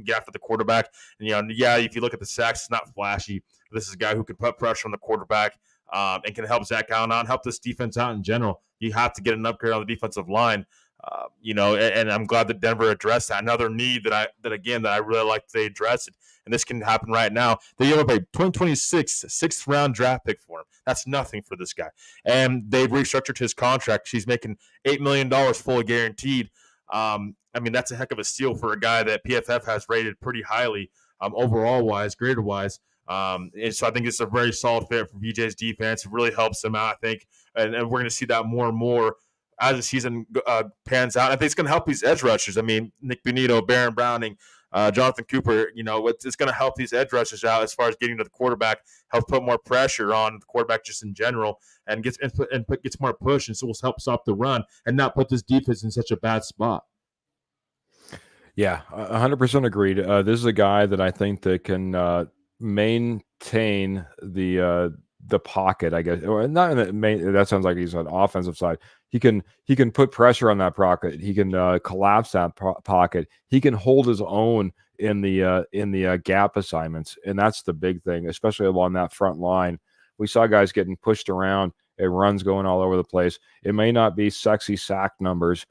get after the quarterback. And, if you look at the sacks, it's not flashy. But this is a guy who can put pressure on the quarterback and can help Zach Allen out and help this defense out in general. You have to get an upgrade on the defensive line. And I'm glad that Denver addressed that. Another need that I really like they addressed it. And this can happen right now. They have a 2026 6th round draft pick for him. That's nothing for this guy. And they've restructured his contract. She's making $8 million fully guaranteed. That's a heck of a steal for a guy that PFF has rated pretty highly overall wise, grader wise. And so I think it's a very solid fit for VJ's defense. It really helps them out, I think. And we're going to see that more and more as the season pans out. I think it's going to help these edge rushers. Nick Benito, Baron Browning, Jonathan Cooper, it's going to help these edge rushers out as far as getting to the quarterback, help put more pressure on the quarterback just in general, and gets more push, and so will help stop the run and not put this defense in such a bad spot. Yeah, 100% agreed. This is a guy that I think that can maintain the pocket, I guess, or not in the main. That sounds like he's on the offensive side. He can put pressure on that pocket. He can collapse that pocket. He can hold his own in the gap assignments, and that's the big thing, especially along that front line. We saw guys getting pushed around and runs going all over the place. It may not be sexy sack numbers,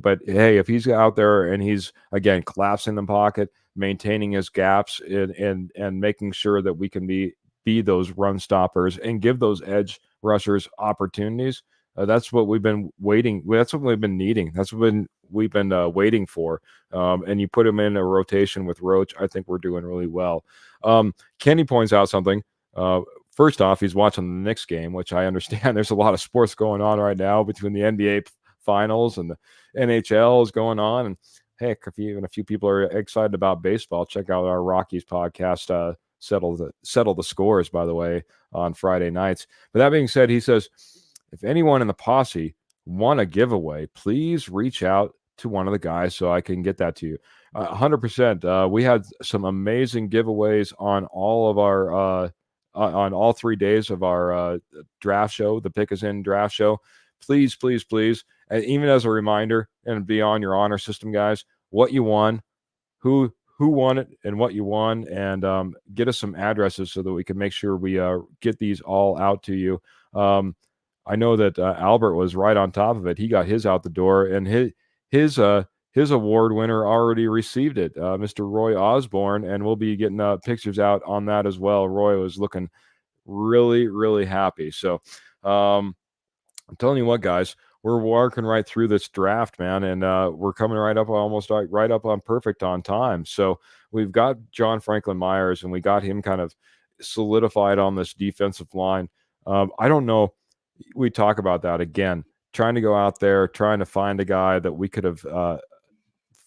but hey, if he's out there and he's again collapsing the pocket, maintaining his gaps, and making sure that we can be be those run stoppers and give those edge rushers opportunities. That's what we've been waiting. That's what we've been needing. That's what we've been waiting for. And you put him in a rotation with Roach. I think we're doing really well. Kenny points out something. First off, he's watching the Knicks game, which I understand. There's a lot of sports going on right now between the NBA finals and the NHL is going on. And heck, if even a few people are excited about baseball, check out our Rockies podcast. Settle the scores, by the way, on Friday nights. But that being said, he says, if anyone in the posse want a giveaway, please reach out to one of the guys so I can get that to you. 100%. We had some amazing giveaways on all of our on all 3 days of our draft show, the Pick Is In draft show. Please, please, please, and even as a reminder, and be on your honor system, guys, what you won, who won it, and what you won, and get us some addresses so that we can make sure we get these all out to you. I know that Albert was right on top of it. He got his out the door, and his award winner already received it, Mr. Roy Osborne, and we'll be getting pictures out on that as well. Roy was looking really, really happy. So I'm telling you what, guys, we're working right through this draft, man, and we're coming right up almost right up on perfect on time. So we've got John Franklin Myers, and we got him kind of solidified on this defensive line. I don't know. We talk about that again, trying to go out there, trying to find a guy that we could have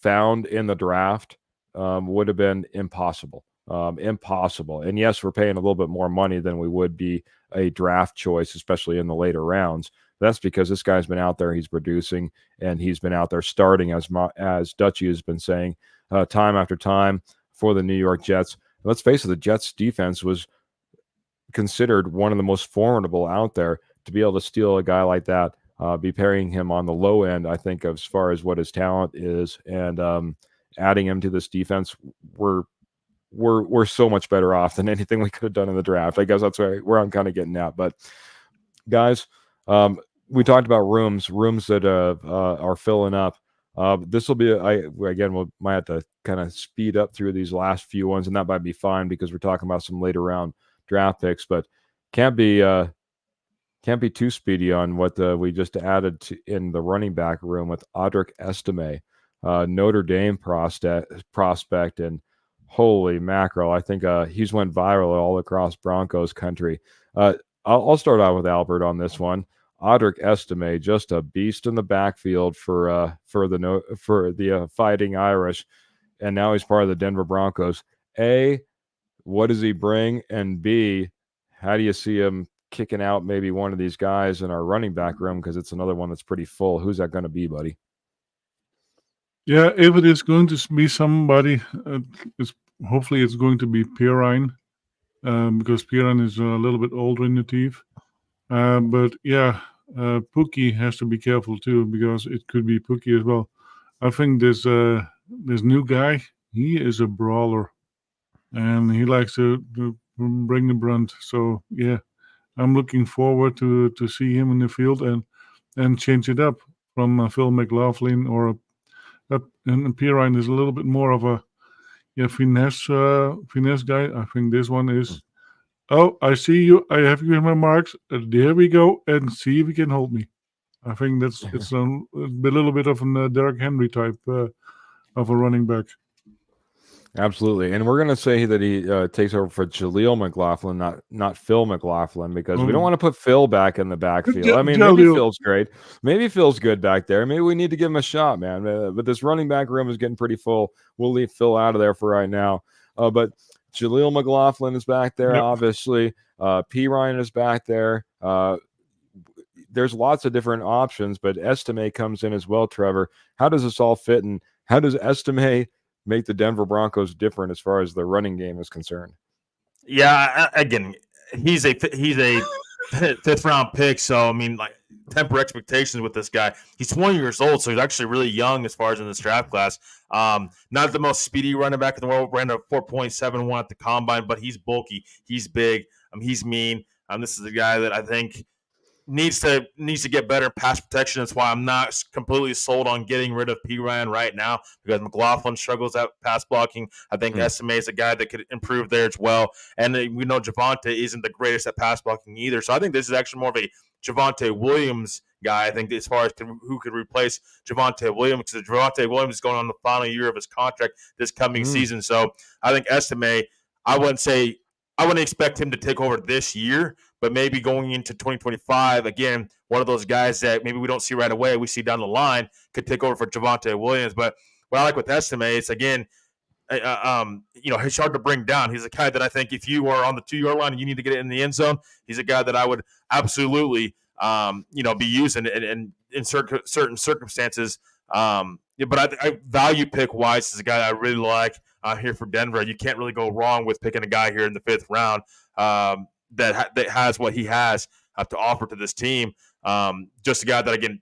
found in the draft would have been impossible. Impossible. And yes, we're paying a little bit more money than we would be a draft choice, especially in the later rounds. That's because this guy's been out there, he's producing, and he's been out there starting, as Dutchie has been saying, time after time for the New York Jets. Let's face it, the Jets defense was considered one of the most formidable out there. To be able to steal a guy like that, be pairing him on the low end, I think, as far as what his talent is, and adding him to this defense, we're so much better off than anything we could have done in the draft. I guess that's where I'm kind of getting at. But guys, we talked about rooms that are filling up. This will be, we might have to kind of speed up through these last few ones, and that might be fine because we're talking about some later round draft picks, but can't be too speedy on what we just added in the running back room with Audric Estime, Notre Dame prospect, and holy mackerel, I think he's went viral all across Broncos country. I'll start out with Albert on this one. Audric Estime, just a beast in the backfield for the Fighting Irish, and now he's part of the Denver Broncos. A, what does he bring? And B, how do you see him kicking out maybe one of these guys in our running back room, because it's another one that's pretty full? Who's that going to be, buddy? Yeah, if it is going to be somebody, hopefully it's going to be Pirine, because Pirine is a little bit older in the teeth. But yeah, Pookie has to be careful too, because it could be Pookie as well. I think this new guy, he is a brawler, and he likes to bring the brunt. So yeah, I'm looking forward to see him in the field and change it up from Phil McLaughlin or and Pirine is a little bit more of a finesse guy. I think this one is. Oh, I see you. I have you in my marks. There we go, and see if you can hold me. I think it's a little bit of a Derrick Henry type of a running back. Absolutely, and we're going to say that he takes over for Jaleel McLaughlin, not Phil McLaughlin, because we don't want to put Phil back in the backfield. I mean, maybe Phil's great. Maybe Phil's good back there. Maybe we need to give him a shot, man. But this running back room is getting pretty full. We'll leave Phil out of there for right now. But Jaleel McLaughlin is back there, obviously. Pirine is back there. There's lots of different options, but Estime comes in as well, Trevor. How does this all fit, and how does Estime make the Denver Broncos different as far as the running game is concerned? Yeah, again, he's a fifth round pick, so I mean, like, temper expectations with this guy. He's 20 years old, so he's actually really young as far as in this draft class. Not the most speedy running back in the world. Ran a 4.71 at the combine, but he's bulky, he's big, he's mean. This is a guy that I think needs to get better in pass protection. That's why I'm not completely sold on getting rid of P. Ryan right now, because McLaughlin struggles at pass blocking. I think Estime is a guy that could improve there as well. And we know Javonte isn't the greatest at pass blocking either. So I think this is actually more of a Javonte Williams guy. I think as far as who could replace Javonte Williams, because Javonte Williams is going on the final year of his contract this coming season. So I think Estime, I wouldn't expect him to take over this year, but maybe going into 2025, again, one of those guys that maybe we don't see right away, we see down the line, could take over for Javonte Williams. But what I like with Estime is, again, he's hard to bring down. He's a guy that I think if you are on the 2-yard line and you need to get it in the end zone, he's a guy that I would absolutely, be using in certain circumstances. But I value pick wise is a guy that I really like here for Denver. You can't really go wrong with picking a guy here in the 5th round that has what he has to offer to this team. Just a guy that, again,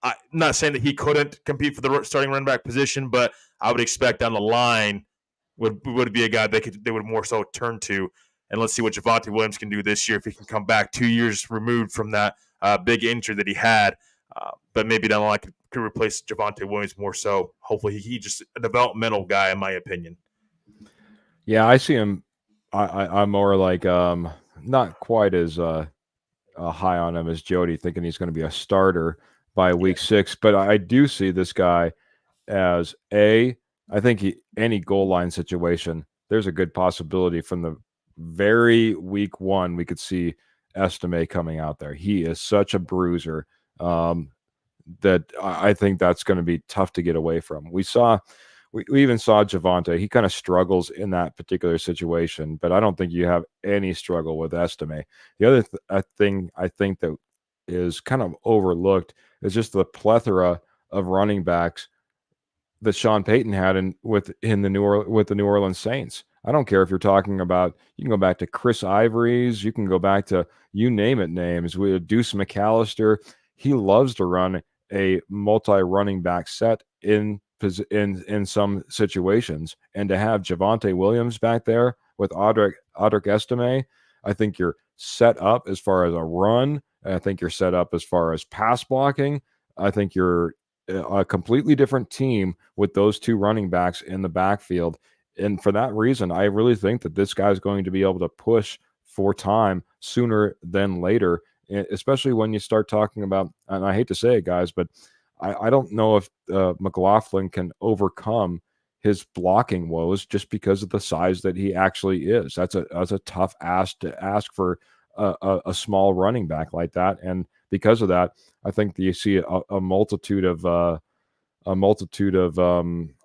I'm not saying that he couldn't compete for the starting running back position, but I would expect down the line would be a guy they would more so turn to. And let's see what Javonte Williams can do this year if he can come back 2 years removed from that big injury that he had. But maybe down the line could replace Javonte Williams more so. Hopefully he's just a developmental guy, in my opinion. Yeah, I see him. I'm more like not quite as high on him as Jody, thinking he's going to be a starter by week 6. But I do see this guy as I think any goal line situation, there's a good possibility from the very week 1 we could see Estime coming out there. He is such a bruiser that I think that's going to be tough to get away from. We even saw Javonte. He kind of struggles in that particular situation, but I don't think you have any struggle with Estime. The other thing I think that is kind of overlooked is just the plethora of running backs that Sean Payton had with the New Orleans Saints. I don't care if you're talking about, you can go back to Chris Ivory's, you can go back to, you name it, names with Deuce McAllister. He loves to run a multi-running back set in some situations, and to have Javonte Williams back there with Audric Estime, I think you're set up as far as a run. I think you're set up as far as pass blocking. I think you're a completely different team with those 2 running backs in the backfield. And for that reason, I really think that this guy's going to be able to push for time sooner than later, especially when you start talking about, and I hate to say it, guys, but I don't know if McLaughlin can overcome his blocking woes just because of the size that he actually is. That's a tough ask to ask for a small running back like that. And because of that, I think that you see a multitude of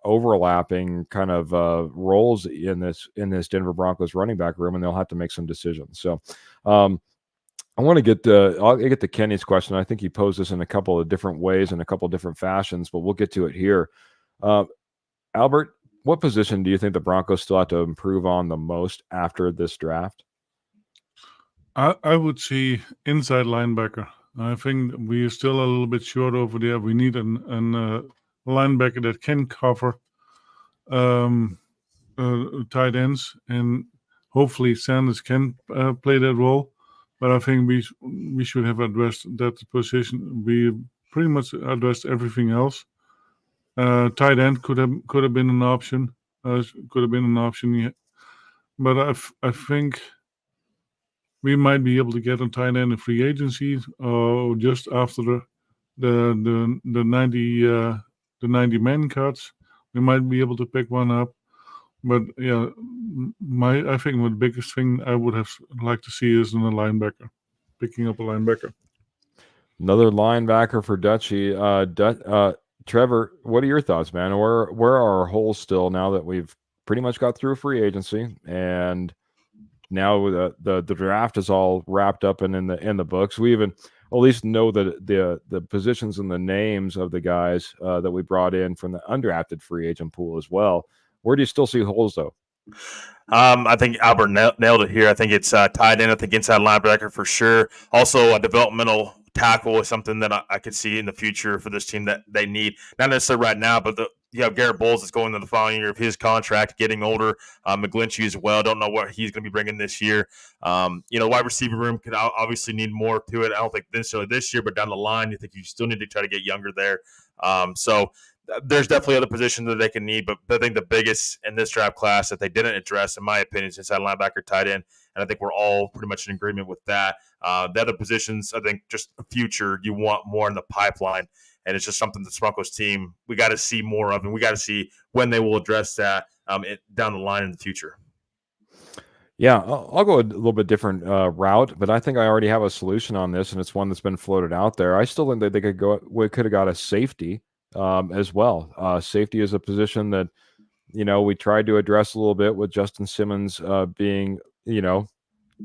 overlapping kind of roles in this Denver Broncos running back room, and they'll have to make some decisions. So I want to I'll get to Kenny's question. I think he posed this in a couple of different ways in a couple of different fashions, but we'll get to it here. Albert, what position do you think the Broncos still have to improve on the most after this draft? I would see inside linebacker. I think we are still a little bit short over there. We need a linebacker that can cover tight ends, and hopefully Sanders can play that role. But I think we should have addressed that position. We pretty much addressed everything else. Tight end could have been an option. Yeah. But I think we might be able to get a tight end in free agency or just after the 90 man cuts. We might be able to pick one up. But yeah, I think the biggest thing I would have liked to see is in a linebacker, picking up a linebacker. Another linebacker for Dutchie. Trevor, what are your thoughts, man? Where are our holes still now that we've pretty much got through free agency, and now the draft is all wrapped up and in the books? We even at least know the positions and the names of the guys that we brought in from the undrafted free agent pool as well. Where do you still see holes, though? I think Albert nailed it here. I think it's tight end. I think inside linebacker for sure. Also, a developmental tackle is something that I could see in the future for this team that they need. Not necessarily right now, but you have Garrett Bowles that's going into the final year of his contract, getting older. McGlinchey as well. Don't know what he's going to be bringing this year. Wide receiver room could obviously need more to it. I don't think necessarily this year, but down the line, you think you still need to try to get younger there. So there's definitely other positions that they can need, but I think the biggest in this draft class that they didn't address, in my opinion, is inside linebacker, tight end, and I think we're all pretty much in agreement with that. The other positions, I think, just the future, you want more in the pipeline, and it's just something the Broncos team, we got to see more of, and we got to see when they will address that down the line in the future. Yeah, I'll go a little bit different route, but I think I already have a solution on this, and it's one that's been floated out there. I still think that they could have got a safety as well. Safety is a position that, we tried to address a little bit with Justin Simmons being,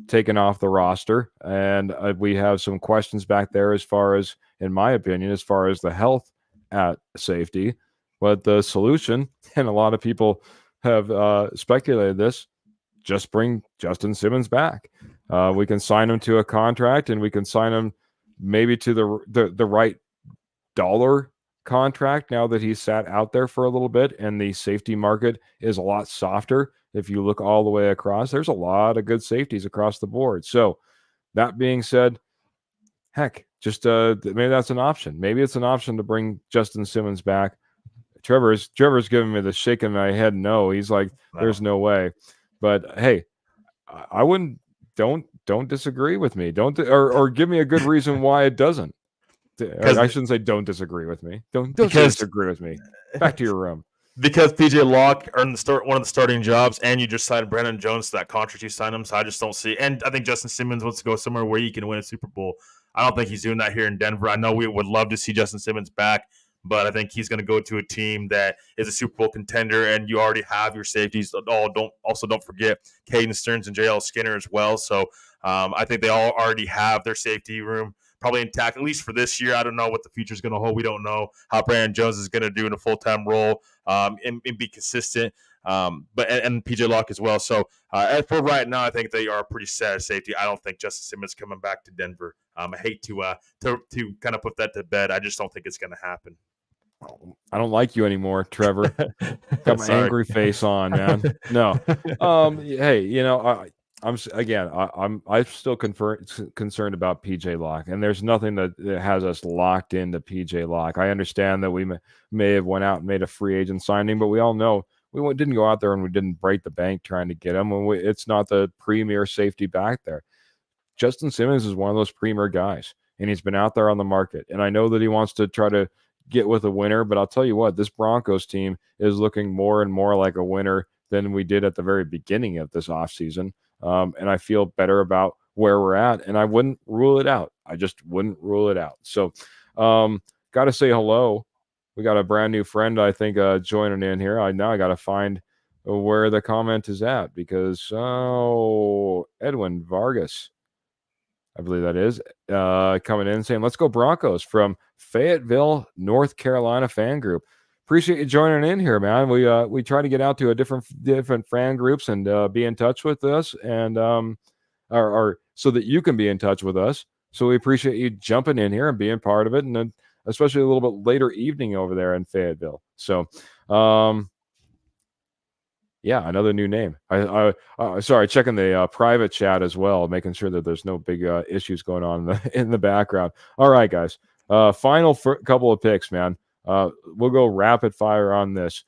taken off the roster, and we have some questions back there as far as, in my opinion, as far as the health at safety. But the solution, and a lot of people have speculated this, just bring Justin Simmons back. We can sign him to a contract, and we can sign him maybe to the right dollar contract now that he's sat out there for a little bit, and the safety market is a lot softer. If you look all the way across, there's a lot of good safeties across the board. So that being said, heck, just maybe that's an option. Maybe it's an option to bring Justin Simmons back. Trevor's giving me the shaking my head no. He's like, there's no way. But hey, I wouldn't. Don't disagree with me. Or give me a good reason why it doesn't. I shouldn't say don't disagree with me. Don't disagree with me. Back to your room. Because PJ Locke earned one of the starting jobs, and you just signed Brandon Jones to that contract you signed him. So I just don't see. And I think Justin Simmons wants to go somewhere where he can win a Super Bowl. I don't think he's doing that here in Denver. I know we would love to see Justin Simmons back, but I think he's going to go to a team that is a Super Bowl contender, and you already have your safeties. Don't forget Caden Stearns and JL Skinner as well. So I think they all already have their safety room probably intact, at least for this year. I don't know what the future is going to hold. We don't know how Brandon Jones is going to do in a full-time role and be consistent, but PJ Locke as well. So for right now, I think they are pretty set at safety. I don't think Justin Simmons coming back to Denver. I hate to kind of put that to bed. I just don't think it's going to happen. I don't like you anymore, Trevor. Got my angry face on, man. No. Hey, I'm still concerned about PJ Locke, and there's nothing that has us locked into PJ Locke. I understand that we may have went out and made a free agent signing, but we all know we didn't go out there and we didn't break the bank trying to get him. It's not the premier safety back there. Justin Simmons is one of those premier guys, and he's been out there on the market. And I know that he wants to try to get with a winner, but I'll tell you what, this Broncos team is looking more and more like a winner than we did at the very beginning of this offseason. And I feel better about where we're at, and I wouldn't rule it out. I just wouldn't rule it out. So got to say hello. We got a brand new friend, I think, joining in here. I got to find where the comment is at, because Edwin Vargas, I believe that is, coming in saying, let's go Broncos, from Fayetteville, North Carolina fan group. Appreciate you joining in here, man. We try to get out to a different fan groups and be in touch with us, and or so that you can be in touch with us. So we appreciate you jumping in here and being part of it, and then especially a little bit later evening over there in Fayetteville. So yeah, another new name. Sorry, checking the private chat as well, making sure that there's no big issues going on in the background. All right, guys. Final couple of picks, man. We'll go rapid fire on this.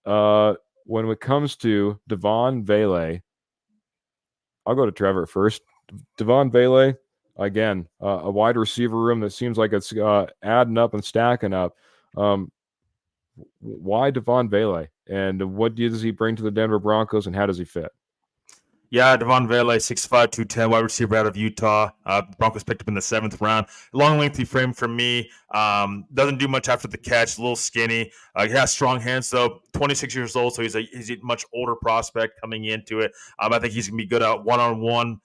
When it comes to Devon Vele, I'll go to Trevor first. Devon Vele, again, a wide receiver room that seems like it's adding up and stacking up. Why Devon Vele, and what does he bring to the Denver Broncos, and how does he fit? Yeah, Devon Vele, 6'5", 210, wide receiver out of Utah. Broncos picked up in the 7th round. Long, lengthy frame for me. Doesn't do much after the catch. A little skinny. He has strong hands, though. 26 years old, so he's a much older prospect coming into it. I think he's going to be good at one-on-one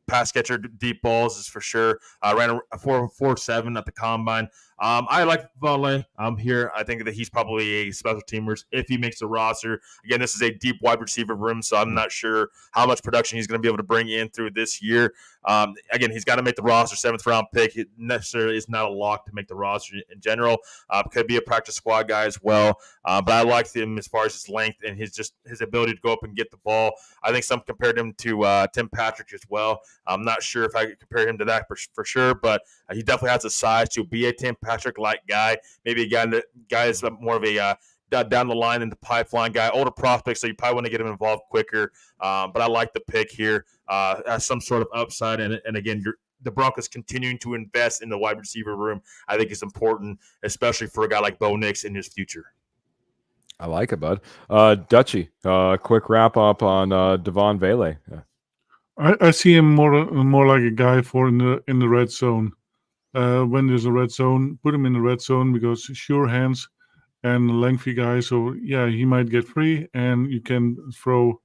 pass catcher, deep balls is for sure. Ran a 4.47 at the combine. I like Valle here. I think that he's probably a special teamer if he makes the roster. Again, this is a deep wide receiver room, so I'm not sure how much production he's going to be able to bring in through this year. Again, he's got to make the roster, 7th-round pick. It necessarily is not a lock to make the roster in general. Could be a practice squad guy as well. But I like him as far as his length and his ability to go up and get the ball. I think some compared him to Tim Patrick as well. I'm not sure if I could compare him to that for sure, but he definitely has the size to be a Tim Patrick-like guy. Maybe a guy is more of a down the line in the pipeline guy, older prospect, so you probably want to get him involved quicker. But I like the pick here as some sort of upside. And again, the Broncos continuing to invest in the wide receiver room, I think is important, especially for a guy like Bo Nix in his future. I like it, bud. Dutchy, quick wrap up on Devon Vele. I see him more like a guy for in the red zone. When there's a red zone, put him in the red zone because sure hands and lengthy guy. So yeah, he might get free, and you can throw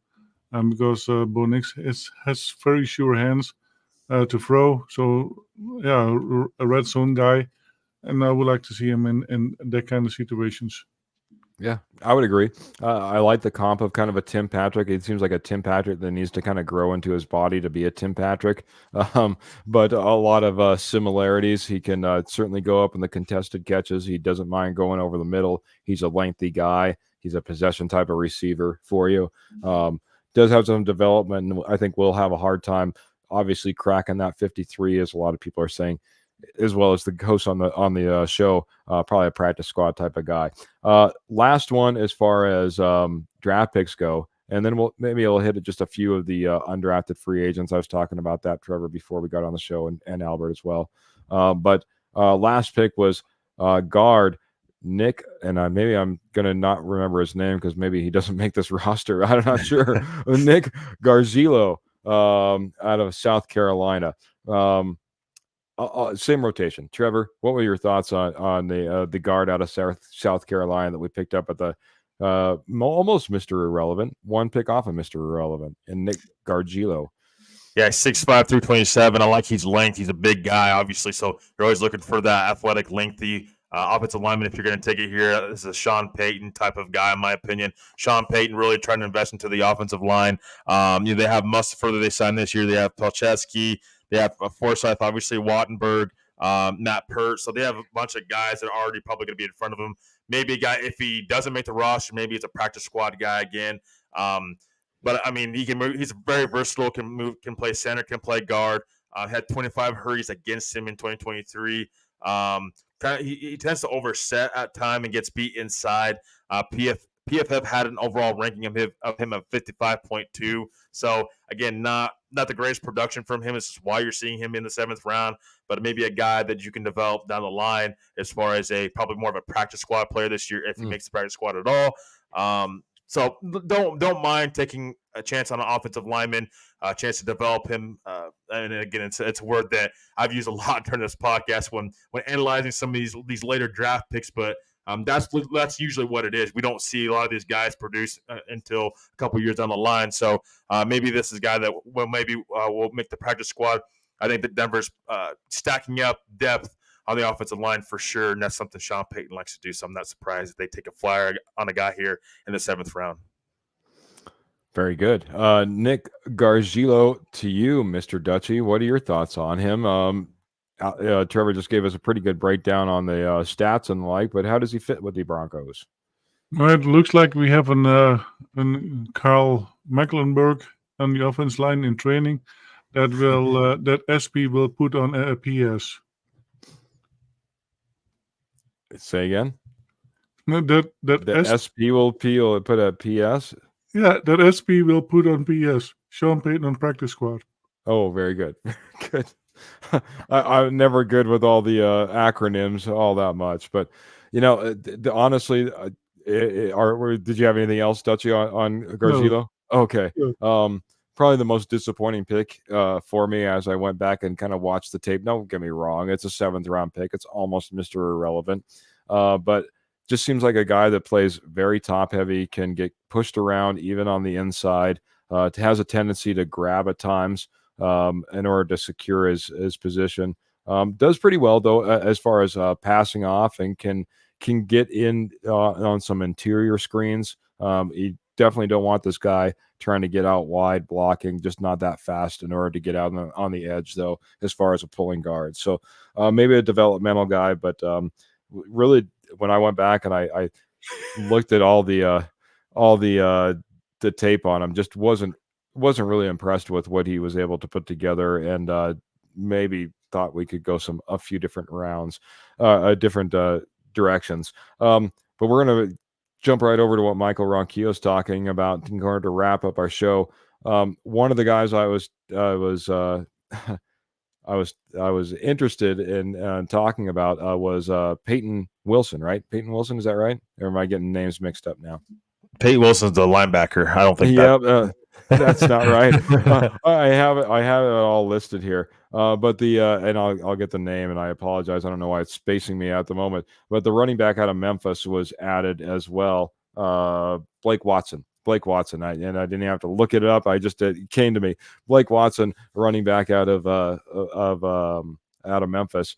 because Bo Nix has very sure hands to throw. So yeah, a red zone guy, and I would like to see him in that kind of situations. Yeah, I would agree. I like the comp of kind of a Tim Patrick. It seems like a Tim Patrick that needs to kind of grow into his body to be a Tim Patrick. But a lot of similarities. He can certainly go up in the contested catches. He doesn't mind going over the middle. He's a lengthy guy. He's a possession type of receiver for you. Does have some development, and I think we'll have a hard time, obviously, cracking that 53, as a lot of people are saying, as well as the host on the show, probably a practice squad type of guy. Last one as far as draft picks go, and then we'll hit just a few of the undrafted free agents. I was talking about that, Trevor, before we got on the show, and Albert as well. But last pick was guard Nick, and maybe I'm gonna not remember his name because maybe he doesn't make this roster. I'm not sure. Nick Garzillo out of South Carolina. Same rotation. Trevor, what were your thoughts on the guard out of South Carolina that we picked up at the almost Mr. Irrelevant, one pick off of Mr. Irrelevant, and Nick Gargiulo? Yeah, 6'5", 327. I like his length. He's a big guy, obviously, so you're always looking for that athletic, lengthy offensive lineman if you're going to take it here. This is a Sean Payton type of guy, in my opinion. Sean Payton really trying to invest into the offensive line. They have Mustapher they signed this year. They have Palczewski. They have Forsyth, obviously, Wattenberg, Matt Pert. So they have a bunch of guys that are already probably going to be in front of him. Maybe a guy, if he doesn't make the roster, maybe it's a practice squad guy again. But I mean, he can move. He's very versatile. Can play center. Can play guard. Had 25 hurries against him in 2023. He tends to overset at time and gets beat inside. PFF had an overall ranking of him of 55.2. So again, not the greatest production from him. This is why you're seeing him in the 7th round. But maybe a guy that you can develop down the line as far as probably more of a practice squad player this year if he makes the practice squad at all. So don't mind taking a chance on an offensive lineman, a chance to develop him. And again, it's a word that I've used a lot during this podcast when analyzing some of these later draft picks. But that's usually what it is. We don't see a lot of these guys produce until a couple years down the line. So maybe this is a guy that will make the practice squad. I think that Denver's stacking up depth on the offensive line for sure, and that's something Sean Payton likes to do. So I'm not surprised if they take a flyer on a guy here in the 7th round. Very good. Nick Gargiulo, to you, Mr. Dutchy. What are your thoughts on him? Trevor just gave us a pretty good breakdown on the stats and the like, but how does he fit with the Broncos? Well, it looks like we have an Carl Mecklenburg on the offense line in training that will that SP will put on a PS. Say again. No, that SP will put a PS. Yeah, that SP will put on PS. Sean Payton on practice squad. Oh, very good. Good. I'm never good with all the acronyms all that much, but honestly, did you have anything else, Dutchy, on Gargiulo? No. Okay. Yeah. Probably the most disappointing pick for me as I went back and kind of watched the tape. Don't get me wrong. It's a 7th round pick. It's almost Mr. Irrelevant. But just seems like a guy that plays very top heavy, can get pushed around even on the inside, has a tendency to grab at times in order to secure his position. Does pretty well though as far as passing off, and can get in on some interior screens. You definitely don't want this guy trying to get out wide blocking, just not that fast in order to get out on the edge though, as far as a pulling guard. So maybe a developmental guy, but really when I went back and I looked at all the tape on him, just wasn't really impressed with what he was able to put together, and maybe thought we could go a few different rounds, different directions. But we're gonna jump right over to what Michael Ronquillo's talking about in order to wrap up our show. One of the guys I was I was interested in talking about was Peyton Wilson, right? Peyton Wilson, is that right? Or am I getting names mixed up now? Peyton Wilson's the linebacker. I don't think Yep, that's not right. I have it all listed here. But and I'll get the name, and I apologize. I don't know why it's spacing me at the moment. But the running back out of Memphis was added as well. Blake Watson. I didn't have to look it up. It came to me. Blake Watson, running back out of Memphis.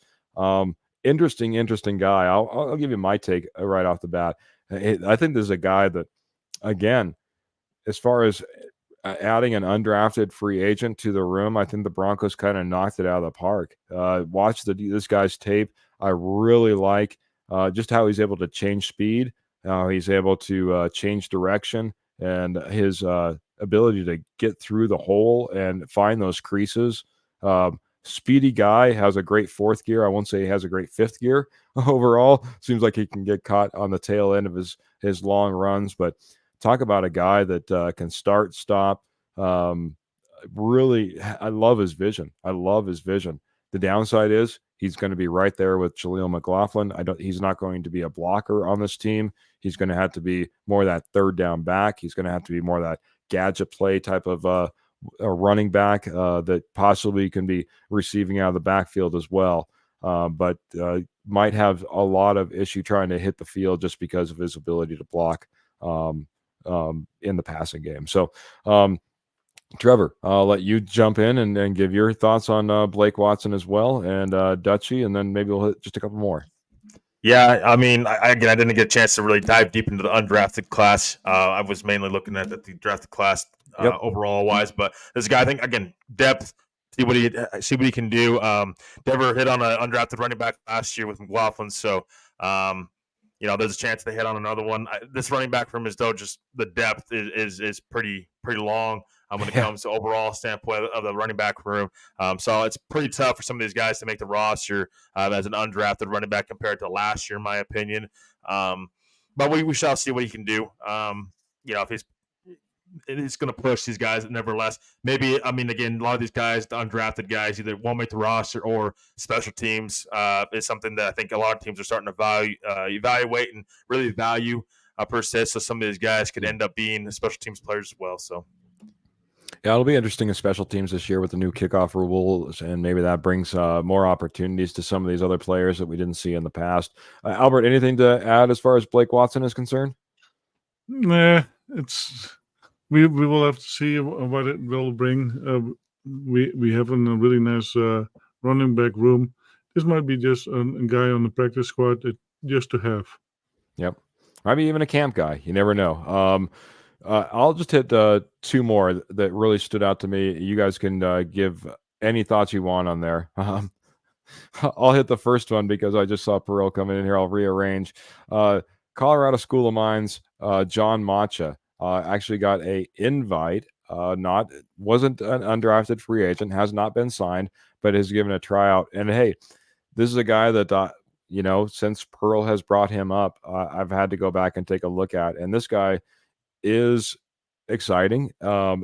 Interesting guy. I'll give you my take right off the bat. I think this is a guy that, again, as far as adding an undrafted free agent to the room, I think the Broncos kind of knocked it out of the park. Watch this guy's tape. I really like just how he's able to change speed, how he's able to change direction, and his ability to get through the hole and find those creases. Speedy guy, has a great fourth gear. I won't say he has a great fifth gear overall. Seems like he can get caught on the tail end of his long runs, but talk about a guy that can start, stop. Really, I love his vision. The downside is he's going to be right there with Jaleel McLaughlin. He's not going to be a blocker on this team. He's going to have to be more that third down back. He's going to have to be more that gadget play type of a running back that possibly can be receiving out of the backfield as well. But might have a lot of issue trying to hit the field just because of his ability to block in the passing game. So, Trevor, I'll let you jump in and give your thoughts on Blake Watson as well, and Dutchie, and then maybe we'll hit just a couple more. Yeah, I mean, I didn't get a chance to really dive deep into the undrafted class. I was mainly looking at the drafted class overall wise, but this guy, I think, again, depth. See what he can do. Denver hit on an undrafted running back last year with McLaughlin, so there's a chance they hit on another one. This running back from his though, just the depth is pretty long when it comes to overall standpoint of the running back room. So it's pretty tough for some of these guys to make the roster as an undrafted running back compared to last year, in my opinion. But we shall see what he can do. If he's going to push these guys, nevertheless. Maybe, I mean, again, a lot of these guys, the undrafted guys, either won't make the roster or special teams is something that I think a lot of teams are starting to evaluate and really value per se. So some of these guys could end up being special teams players as well. So. Yeah, it'll be interesting in special teams this year with the new kickoff rules, and maybe that brings more opportunities to some of these other players that we didn't see in the past. Albert, anything to add as far as Blake Watson is concerned? Nah, we will have to see what it will bring. We have a really nice running back room. This might be just a guy on the practice squad just to have. Yep, maybe even a camp guy. You never know. I'll just hit two more that really stood out to me. You guys can give any thoughts you want on there. I'll hit the first one because I just saw Perot coming in here. I'll rearrange. Colorado School of Mines, John Macha actually got a invite. Wasn't an undrafted free agent, has not been signed, but has given a tryout. And hey, this is a guy that since Pearl has brought him up, I've had to go back and take a look at. And this guy is exciting.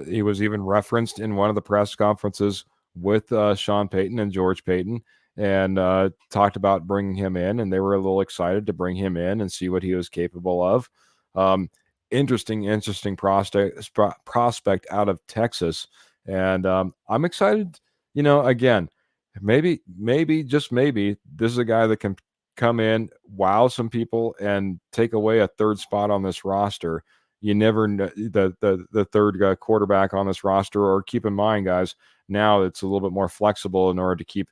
He was even referenced in one of the press conferences with Sean Payton and George Payton, and talked about bringing him in, and they were a little excited to bring him in and see what he was capable of. Interesting prospect out of Texas, and I'm excited. Again, maybe just maybe this is a guy that can come in, wow some people, and take away a third spot on this roster. You never know the third quarterback on this roster. Or keep in mind, guys, now it's a little bit more flexible in order to keep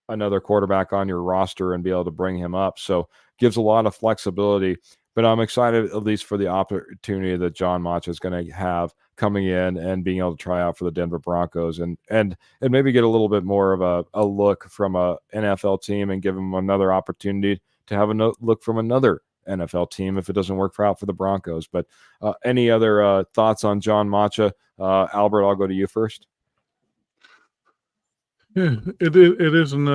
another quarterback on your roster and be able to bring him up. So gives a lot of flexibility. But I'm excited at least for the opportunity that John Mach is going to have coming in and being able to try out for the Denver Broncos and maybe get a little bit more of a look from a NFL team and give him another opportunity to have a look from another NFL team if it doesn't work out for the Broncos. But any other thoughts on John Macha? Albert, I'll go to you first. Yeah, it is in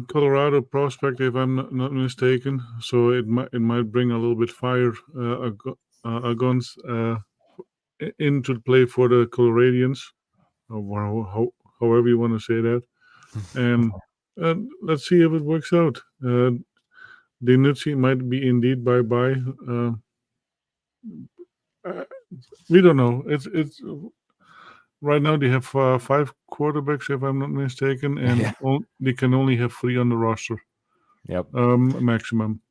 Colorado prospect, if I'm not mistaken. So it might bring a little bit fire against into play for the Coloradians, or however you want to say that. And let's see if it works out. Dinutzi might be indeed bye-bye. We don't know. It's right now they have 5 quarterbacks, if I'm not mistaken, and they can only have 3 on the roster. Yep. Maximum.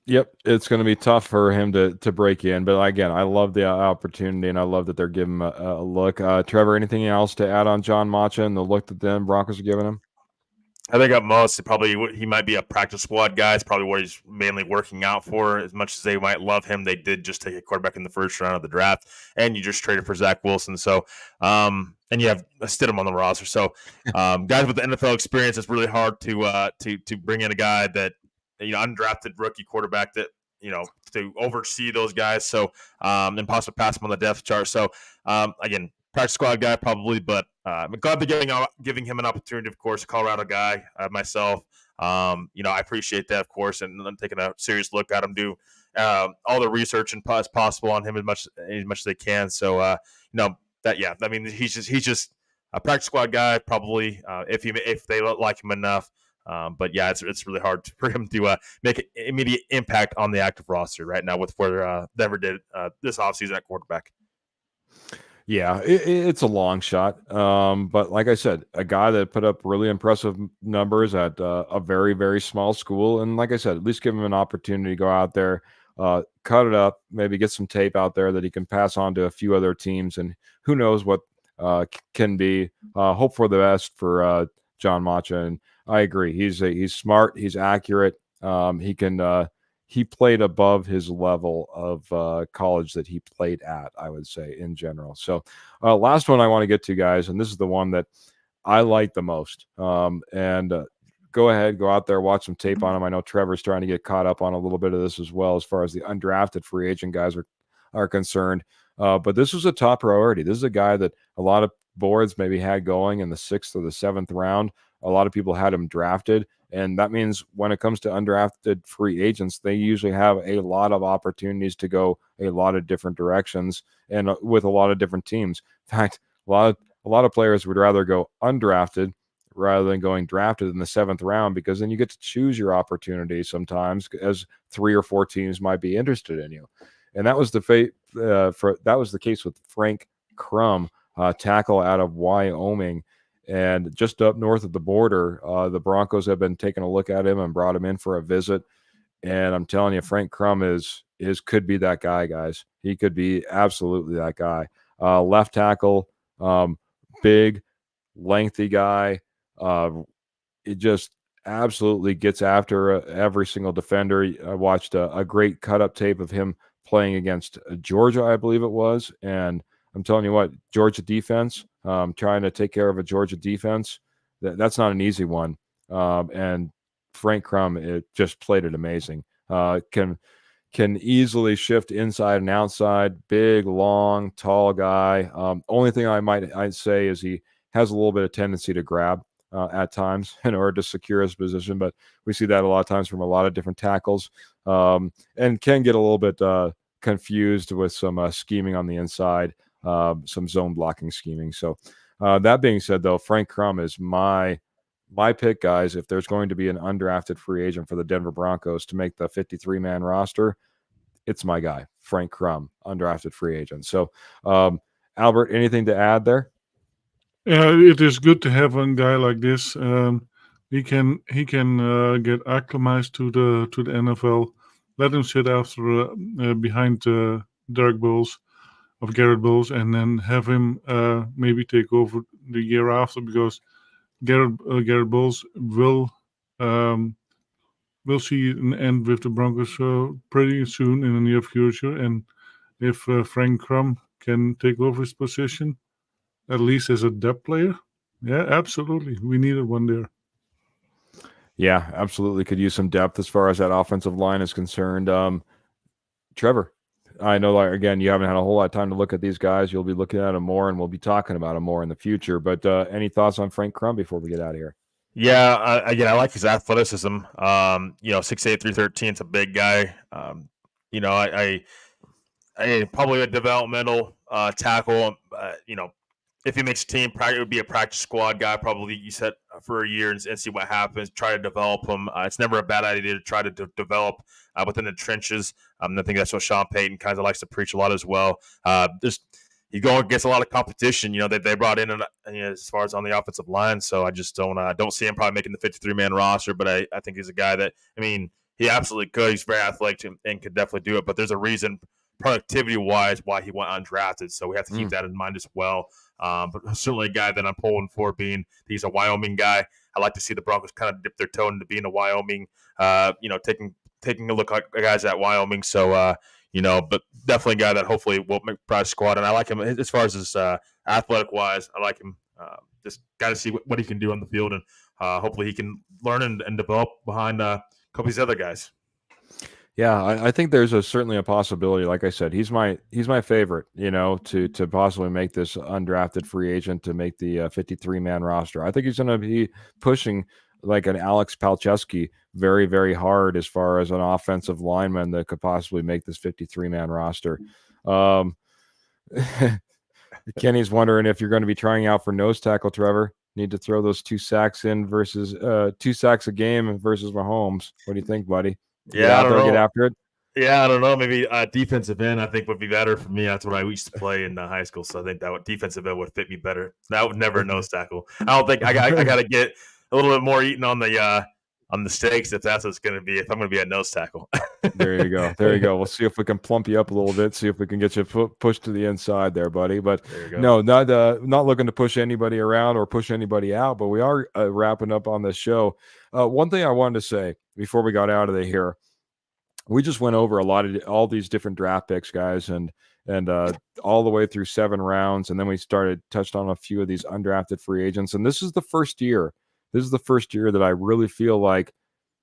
Yep, it's going to be tough for him to break in. But again, I love the opportunity, and I love that they're giving him a look. Trevor, anything else to add on John Macha and the look that the Broncos are giving him? I think at most, he might be a practice squad guy. It's probably what he's mainly working out for. As much as they might love him, they did just take a quarterback in the first round of the draft, and you just traded for Zach Wilson. So, and you have Stidham on the roster. So, guys with the NFL experience, it's really hard to bring in a guy that undrafted rookie quarterback that to oversee those guys. So, and possibly pass him on the depth chart. So, again, practice squad guy probably, but I'm glad they're giving him an opportunity. Of course, a Colorado guy myself. I appreciate that, of course, and I'm taking a serious look at him. Do all the research and as possible on him as much as they can. So he's just a practice squad guy probably if they like him enough. But yeah, it's really hard for him to make an immediate impact on the active roster right now with where Denver did this offseason at quarterback. Yeah, it's a long shot. But like I said, a guy that put up really impressive numbers at a very, very small school. And like I said, at least give him an opportunity to go out there, cut it up, maybe get some tape out there that he can pass on to a few other teams. And who knows what can be. Hope for the best for John Macha. And I agree. He's smart. He's accurate. He played above his level of college that he played at, I would say, in general. So last one I want to get to, guys, and this is the one that I like the most. Go ahead, go out there, watch some tape on him. I know Trevor's trying to get caught up on a little bit of this as well as far as the undrafted free agent guys are concerned. But this was a top priority. This is a guy that a lot of boards maybe had going in the 6th or the 7th round. A lot of people had him drafted. And that means when it comes to undrafted free agents, they usually have a lot of opportunities to go a lot of different directions and with a lot of different teams. In fact, a lot of players would rather go undrafted rather than going drafted in the 7th round, because then you get to choose your opportunity sometimes, as 3 or 4 teams might be interested in you. And that was the case with Frank Crum, tackle out of Wyoming. And just up north of the border, the Broncos have been taking a look at him and brought him in for a visit. And I'm telling you, Frank Crum could be that guy, guys. He could be absolutely that guy. Left tackle, big, lengthy guy. It just absolutely gets after every single defender. I watched a great cut-up tape of him playing against Georgia, I believe it was. And I'm telling you what, Georgia defense, trying to take care of a Georgia defense, that's not an easy one. And Frank Crum, just played it amazing. Can easily shift inside and outside. Big, long, tall guy. Only thing I'd say is he has a little bit of tendency to grab at times in order to secure his position, but we see that a lot of times from a lot of different tackles, and can get a little bit confused with some scheming on the inside. Some zone blocking scheming. So that being said, though, Frank Crum is my pick, guys. If there's going to be an undrafted free agent for the Denver Broncos to make the 53-man roster, it's my guy, Frank Crum, undrafted free agent. So, Albert, anything to add there? It is good to have a guy like this. He can get acclimatized to the NFL. Let him sit after behind Derek Bowles of Garrett Bowles, and then have him maybe take over the year after, because Garrett Bowles will we'll see an end with the Broncos pretty soon in the near future. And if Frank Crum can take over his position, at least as a depth player, yeah, absolutely, we needed one there. Yeah, absolutely. Could use some depth as far as that offensive line is concerned. Trevor, I know, like, again, you haven't had a whole lot of time to look at these guys. You'll be looking at them more, and we'll be talking about them more in the future. But any thoughts on Frank Crum before we get out of here? Yeah, again, I like his athleticism. 6'8", 313. It's a big guy. I probably a developmental tackle. If he makes a team, it would be a practice squad guy. Probably you said for a year and see what happens. Try to develop him. It's never a bad idea to try to develop within the trenches. I think that's what Sean Payton kind of likes to preach a lot as well. He's going against a lot of competition. They brought in as far as on the offensive line. So I just don't see him probably making the 53-man roster. But I think he's a guy that, he absolutely could. He's very athletic and could definitely do it. But there's a reason, productivity-wise, why he went undrafted. So we have to keep that in mind as well. But certainly a guy that I'm pulling for, being he's a Wyoming guy. I like to see the Broncos kind of dip their toe into being a Wyoming, taking a look at guys at Wyoming. So, but definitely a guy that hopefully will make practice squad. And I like him as far as his athletic-wise. I like him. Just got to see what he can do on the field, and hopefully he can learn and develop behind a couple of these other guys. Yeah, I think there's certainly a possibility. Like I said, he's my favorite, to possibly make this undrafted free agent to make the 53-man roster. I think he's going to be pushing like an Alex Palczewski very, very hard as far as an offensive lineman that could possibly make this 53-man roster. Kenny's wondering if you're going to be trying out for nose tackle, Trevor. Need to throw those 2 sacks in versus 2 sacks a game versus Mahomes. What do you think, buddy? Yeah, I don't know. Get after it. Yeah, I don't know. Maybe defensive end, I think, would be better for me. That's what I used to play in high school, so I think that defensive end would fit me better. That would never nose tackle. I don't think I got to get a little bit more eaten on the steaks if that's what it's going to be. If I'm going to be a nose tackle. There you go. There you go. We'll see if we can plump you up a little bit. See if we can get you pushed to the inside there, buddy. But no, not looking to push anybody around or push anybody out. But we are wrapping up on this show. One thing I wanted to say before we got out of here. We just went over all these different draft picks, guys, and all the way through 7 rounds, and then we touched on a few of these undrafted free agents. And this is the first year. This is the first year that I really feel like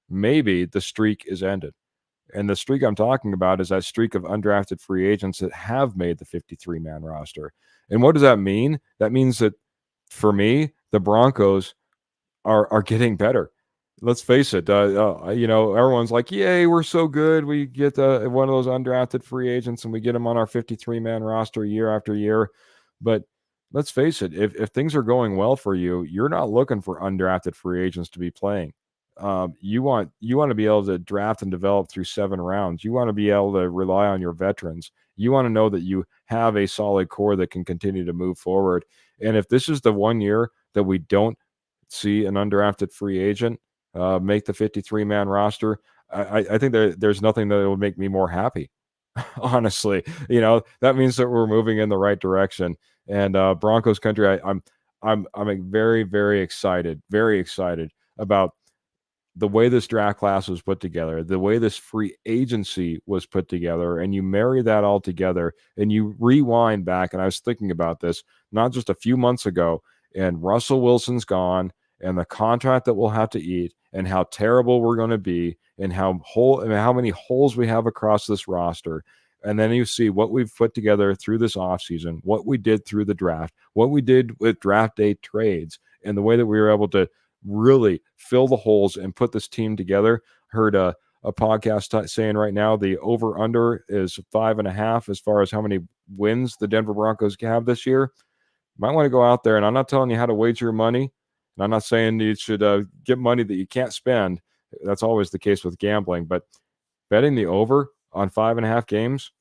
maybe the streak is ended. And the streak I'm talking about is that streak of undrafted free agents that have made the 53-man roster. And what does that mean? That means that for me, the Broncos are getting better. Let's face it, everyone's like, yay, we're so good. We get one of those undrafted free agents and we get them on our 53-man roster year after year. But let's face it, if things are going well for you, you're not looking for undrafted free agents to be playing. You want to be able to draft and develop through 7 rounds. You want to be able to rely on your veterans. You want to know that you have a solid core that can continue to move forward. And if this is the one year that we don't see an undrafted free agent make the 53-man roster, I think there's nothing that would make me more happy. Honestly, that means that we're moving in the right direction. And Broncos country, I'm very, very excited about the way this draft class was put together, the way this free agency was put together, and you marry that all together and you rewind back. And I was thinking about this not just a few months ago, and Russell Wilson's gone, and the contract that we'll have to eat, and how terrible we're going to be, and how many holes we have across this roster. And then you see what we've put together through this offseason, what we did through the draft, what we did with draft day trades, and the way that we were able to really fill the holes and put this team together. Heard a podcast saying right now the over-under is 5.5 as far as how many wins the Denver Broncos have this year. You might want to go out there, and I'm not telling you how to wager your money. And I'm not saying you should get money that you can't spend. That's always the case with gambling. But betting the over on 5.5 games,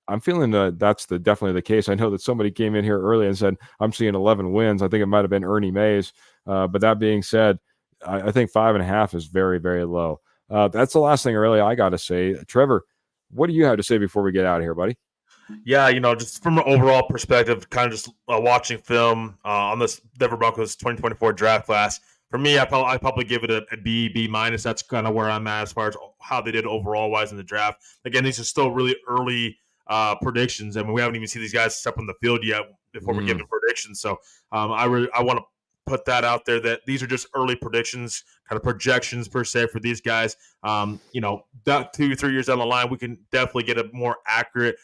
I'm feeling that's definitely the case. I know that somebody came in here early and said, I'm seeing 11 wins. I think it might have been Ernie Mays. But that being said, I think 5.5 is very, very low. That's the last thing really I got to say. Trevor, what do you have to say before we get out of here, buddy? Yeah, just from an overall perspective, kind of just watching film on this Denver Broncos 2024 draft class. For me, I probably give it a B minus. That's kind of where I'm at as far as how they did overall wise in the draft. Again, these are still really early predictions. I mean, we haven't even seen these guys step on the field yet before we're giving predictions. So I want to put that out there that these are just early predictions, kind of projections per se for these guys. That 2-3 years down the line, we can definitely get a more accurate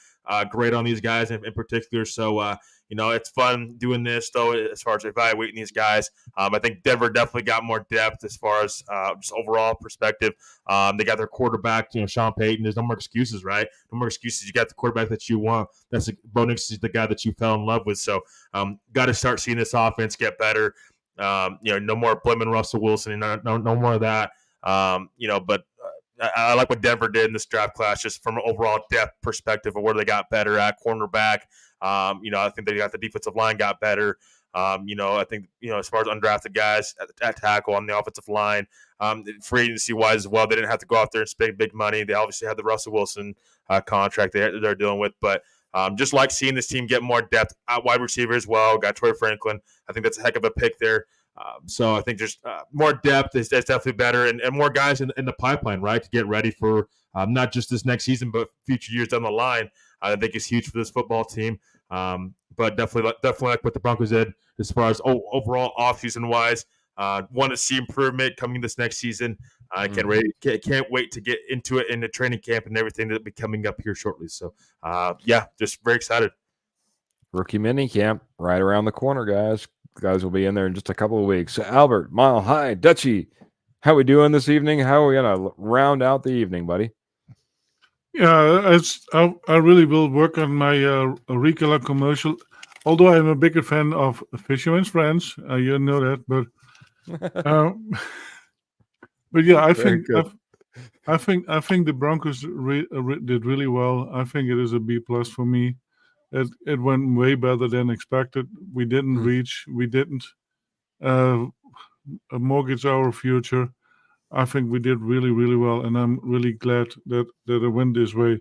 grade on these guys in particular. So, it's fun doing this, though, as far as evaluating these guys. I think Denver definitely got more depth as far as just overall perspective. They got their quarterback, Sean Payton. There's no more excuses, right? No more excuses. You got the quarterback that you want. Bo Nix is the guy that you fell in love with. So, got to start seeing this offense get better. No more blaming Russell Wilson. No more of that. But I like what Denver did in this draft class, just from an overall depth perspective of where they got better at cornerback. I think they got the defensive line got better. I think, as far as undrafted guys at tackle on the offensive line, free agency wise as well, they didn't have to go out there and spend big money. They obviously had the Russell Wilson contract they're dealing with, but just like seeing this team get more depth at wide receiver as well. Got Troy Franklin. I think that's a heck of a pick there. So I think just more depth is definitely better, and more guys in the pipeline, right, to get ready for not just this next season, but future years down the line. I think is huge for this football team. But definitely like what the Broncos did as far as overall offseason wise. Want to see improvement coming this next season. I can't wait to get into it in the training camp and everything that'll be coming up here shortly. So, just very excited. Rookie mini camp right around the corner, guys. Guys will be in there in just a couple of weeks. Albert, Mile High, Dutchie, how we doing this evening? How are we gonna round out the evening, buddy? Yeah, I really will work on my Ricola commercial. Although I'm a bigger fan of Fisherman's Friends, you know that, but yeah, I think the Broncos did really well. I think it is a B plus for me. It went way better than expected. We didn't mortgage our future. I think we did really, really well, and I'm really glad that it went this way.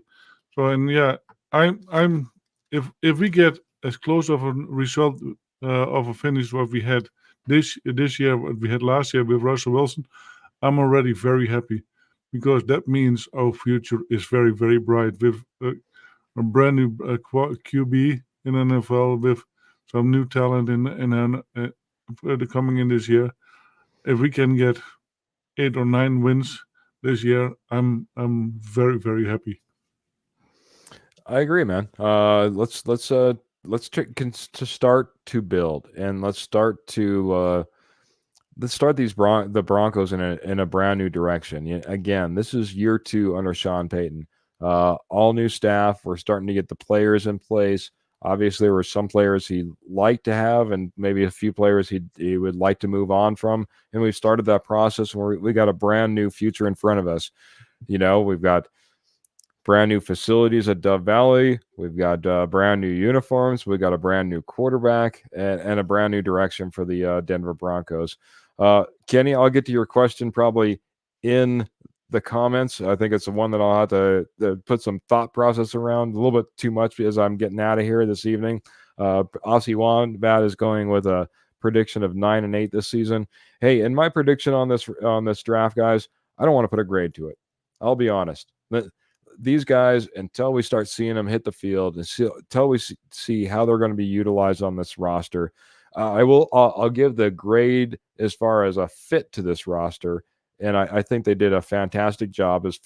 So, and yeah, I'm if we get as close of a result of a finish what we had this year, what we had last year with Russell Wilson, I'm already very happy, because that means our future is very, very bright with a brand new QB in NFL, with some new talent coming in this year. If we can get 8 or 9 wins this year, I'm very, very happy. I agree, man. Let's to start to build, and let's start the Broncos in a brand new direction. Again, this is year 2 under Sean Payton. All new staff. We're starting to get the players in place. Obviously, there were some players he'd like to have, and maybe a few players he would like to move on from. And we've started that process where we got a brand new future in front of us. We've got brand new facilities at Dove Valley. We've got brand new uniforms. We've got a brand new quarterback and a brand new direction for the Denver Broncos. Kenny, I'll get to your question probably in the comments. I think it's the one that I'll have to put some thought process around a little bit too much, because I'm getting out of here this evening. Aussie Wombat is going with a prediction of 9-8 this season. Hey, in my prediction on this draft, guys, I don't want to put a grade to it. I'll be honest. These guys, until we start seeing them hit the field and until we see how they're going to be utilized on this roster, I'll give the grade as far as a fit to this roster. And I think they did a fantastic job as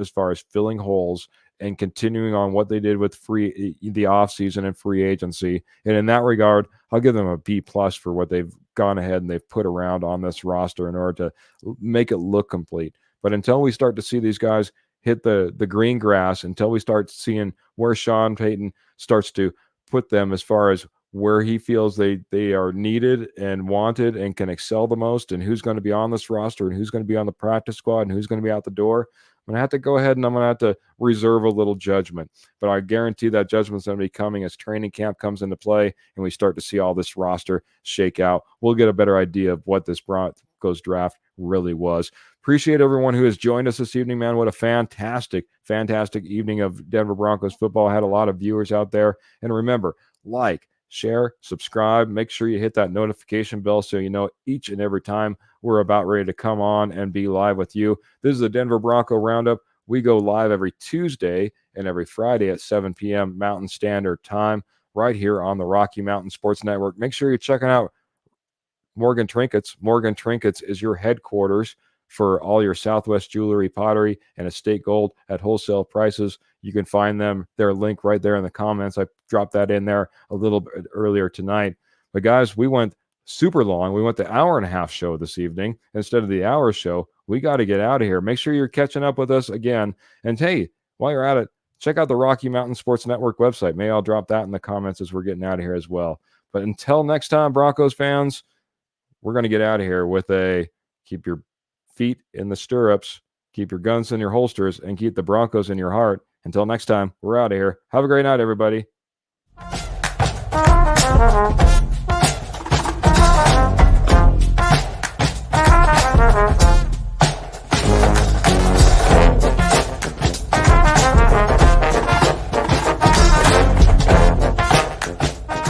far as filling holes and continuing on what they did with the offseason and free agency. And in that regard, I'll give them a B plus for what they've gone ahead and they've put around on this roster in order to make it look complete. But until we start to see these guys hit the green grass, until we start seeing where Sean Payton starts to put them as far as where he feels they are needed and wanted and can excel the most, and who's going to be on this roster and who's going to be on the practice squad and who's going to be out the door, I'm going to have to go ahead and I'm going to have to reserve a little judgment. But I guarantee that judgment's going to be coming as training camp comes into play and we start to see all this roster shake out. We'll get a better idea of what this Broncos draft really was. Appreciate everyone who has joined us this evening, man. What a fantastic evening of Denver Broncos football. I had a lot of viewers out there. And remember, like, share, subscribe. Make sure you hit that notification bell so you know each and every time we're about ready to come on and be live with you. This is the Denver Bronco Roundup. We go live every Tuesday and every Friday at 7 p.m. Mountain Standard Time right here on the Rocky Mountain Sports Network. Make sure you're checking out Morgan Trinkets. Morgan Trinkets is your headquarters for all your Southwest jewelry, pottery, and estate gold at wholesale prices. You can find their link right there in the comments. I dropped that in there a little bit earlier tonight. But guys, we went super long. We went the hour and a half show this evening instead of the hour show. We got to get out of here. Make sure you're catching up with us again. And hey, while you're at it, check out the Rocky Mountain Sports Network website. Maybe I'll drop that in the comments as we're getting out of here as well. But until next time, Broncos fans, we're going to get out of here with a keep your feet in the stirrups, keep your guns in your holsters, and keep the Broncos in your heart. Until next time, we're out of here. Have a great night, everybody.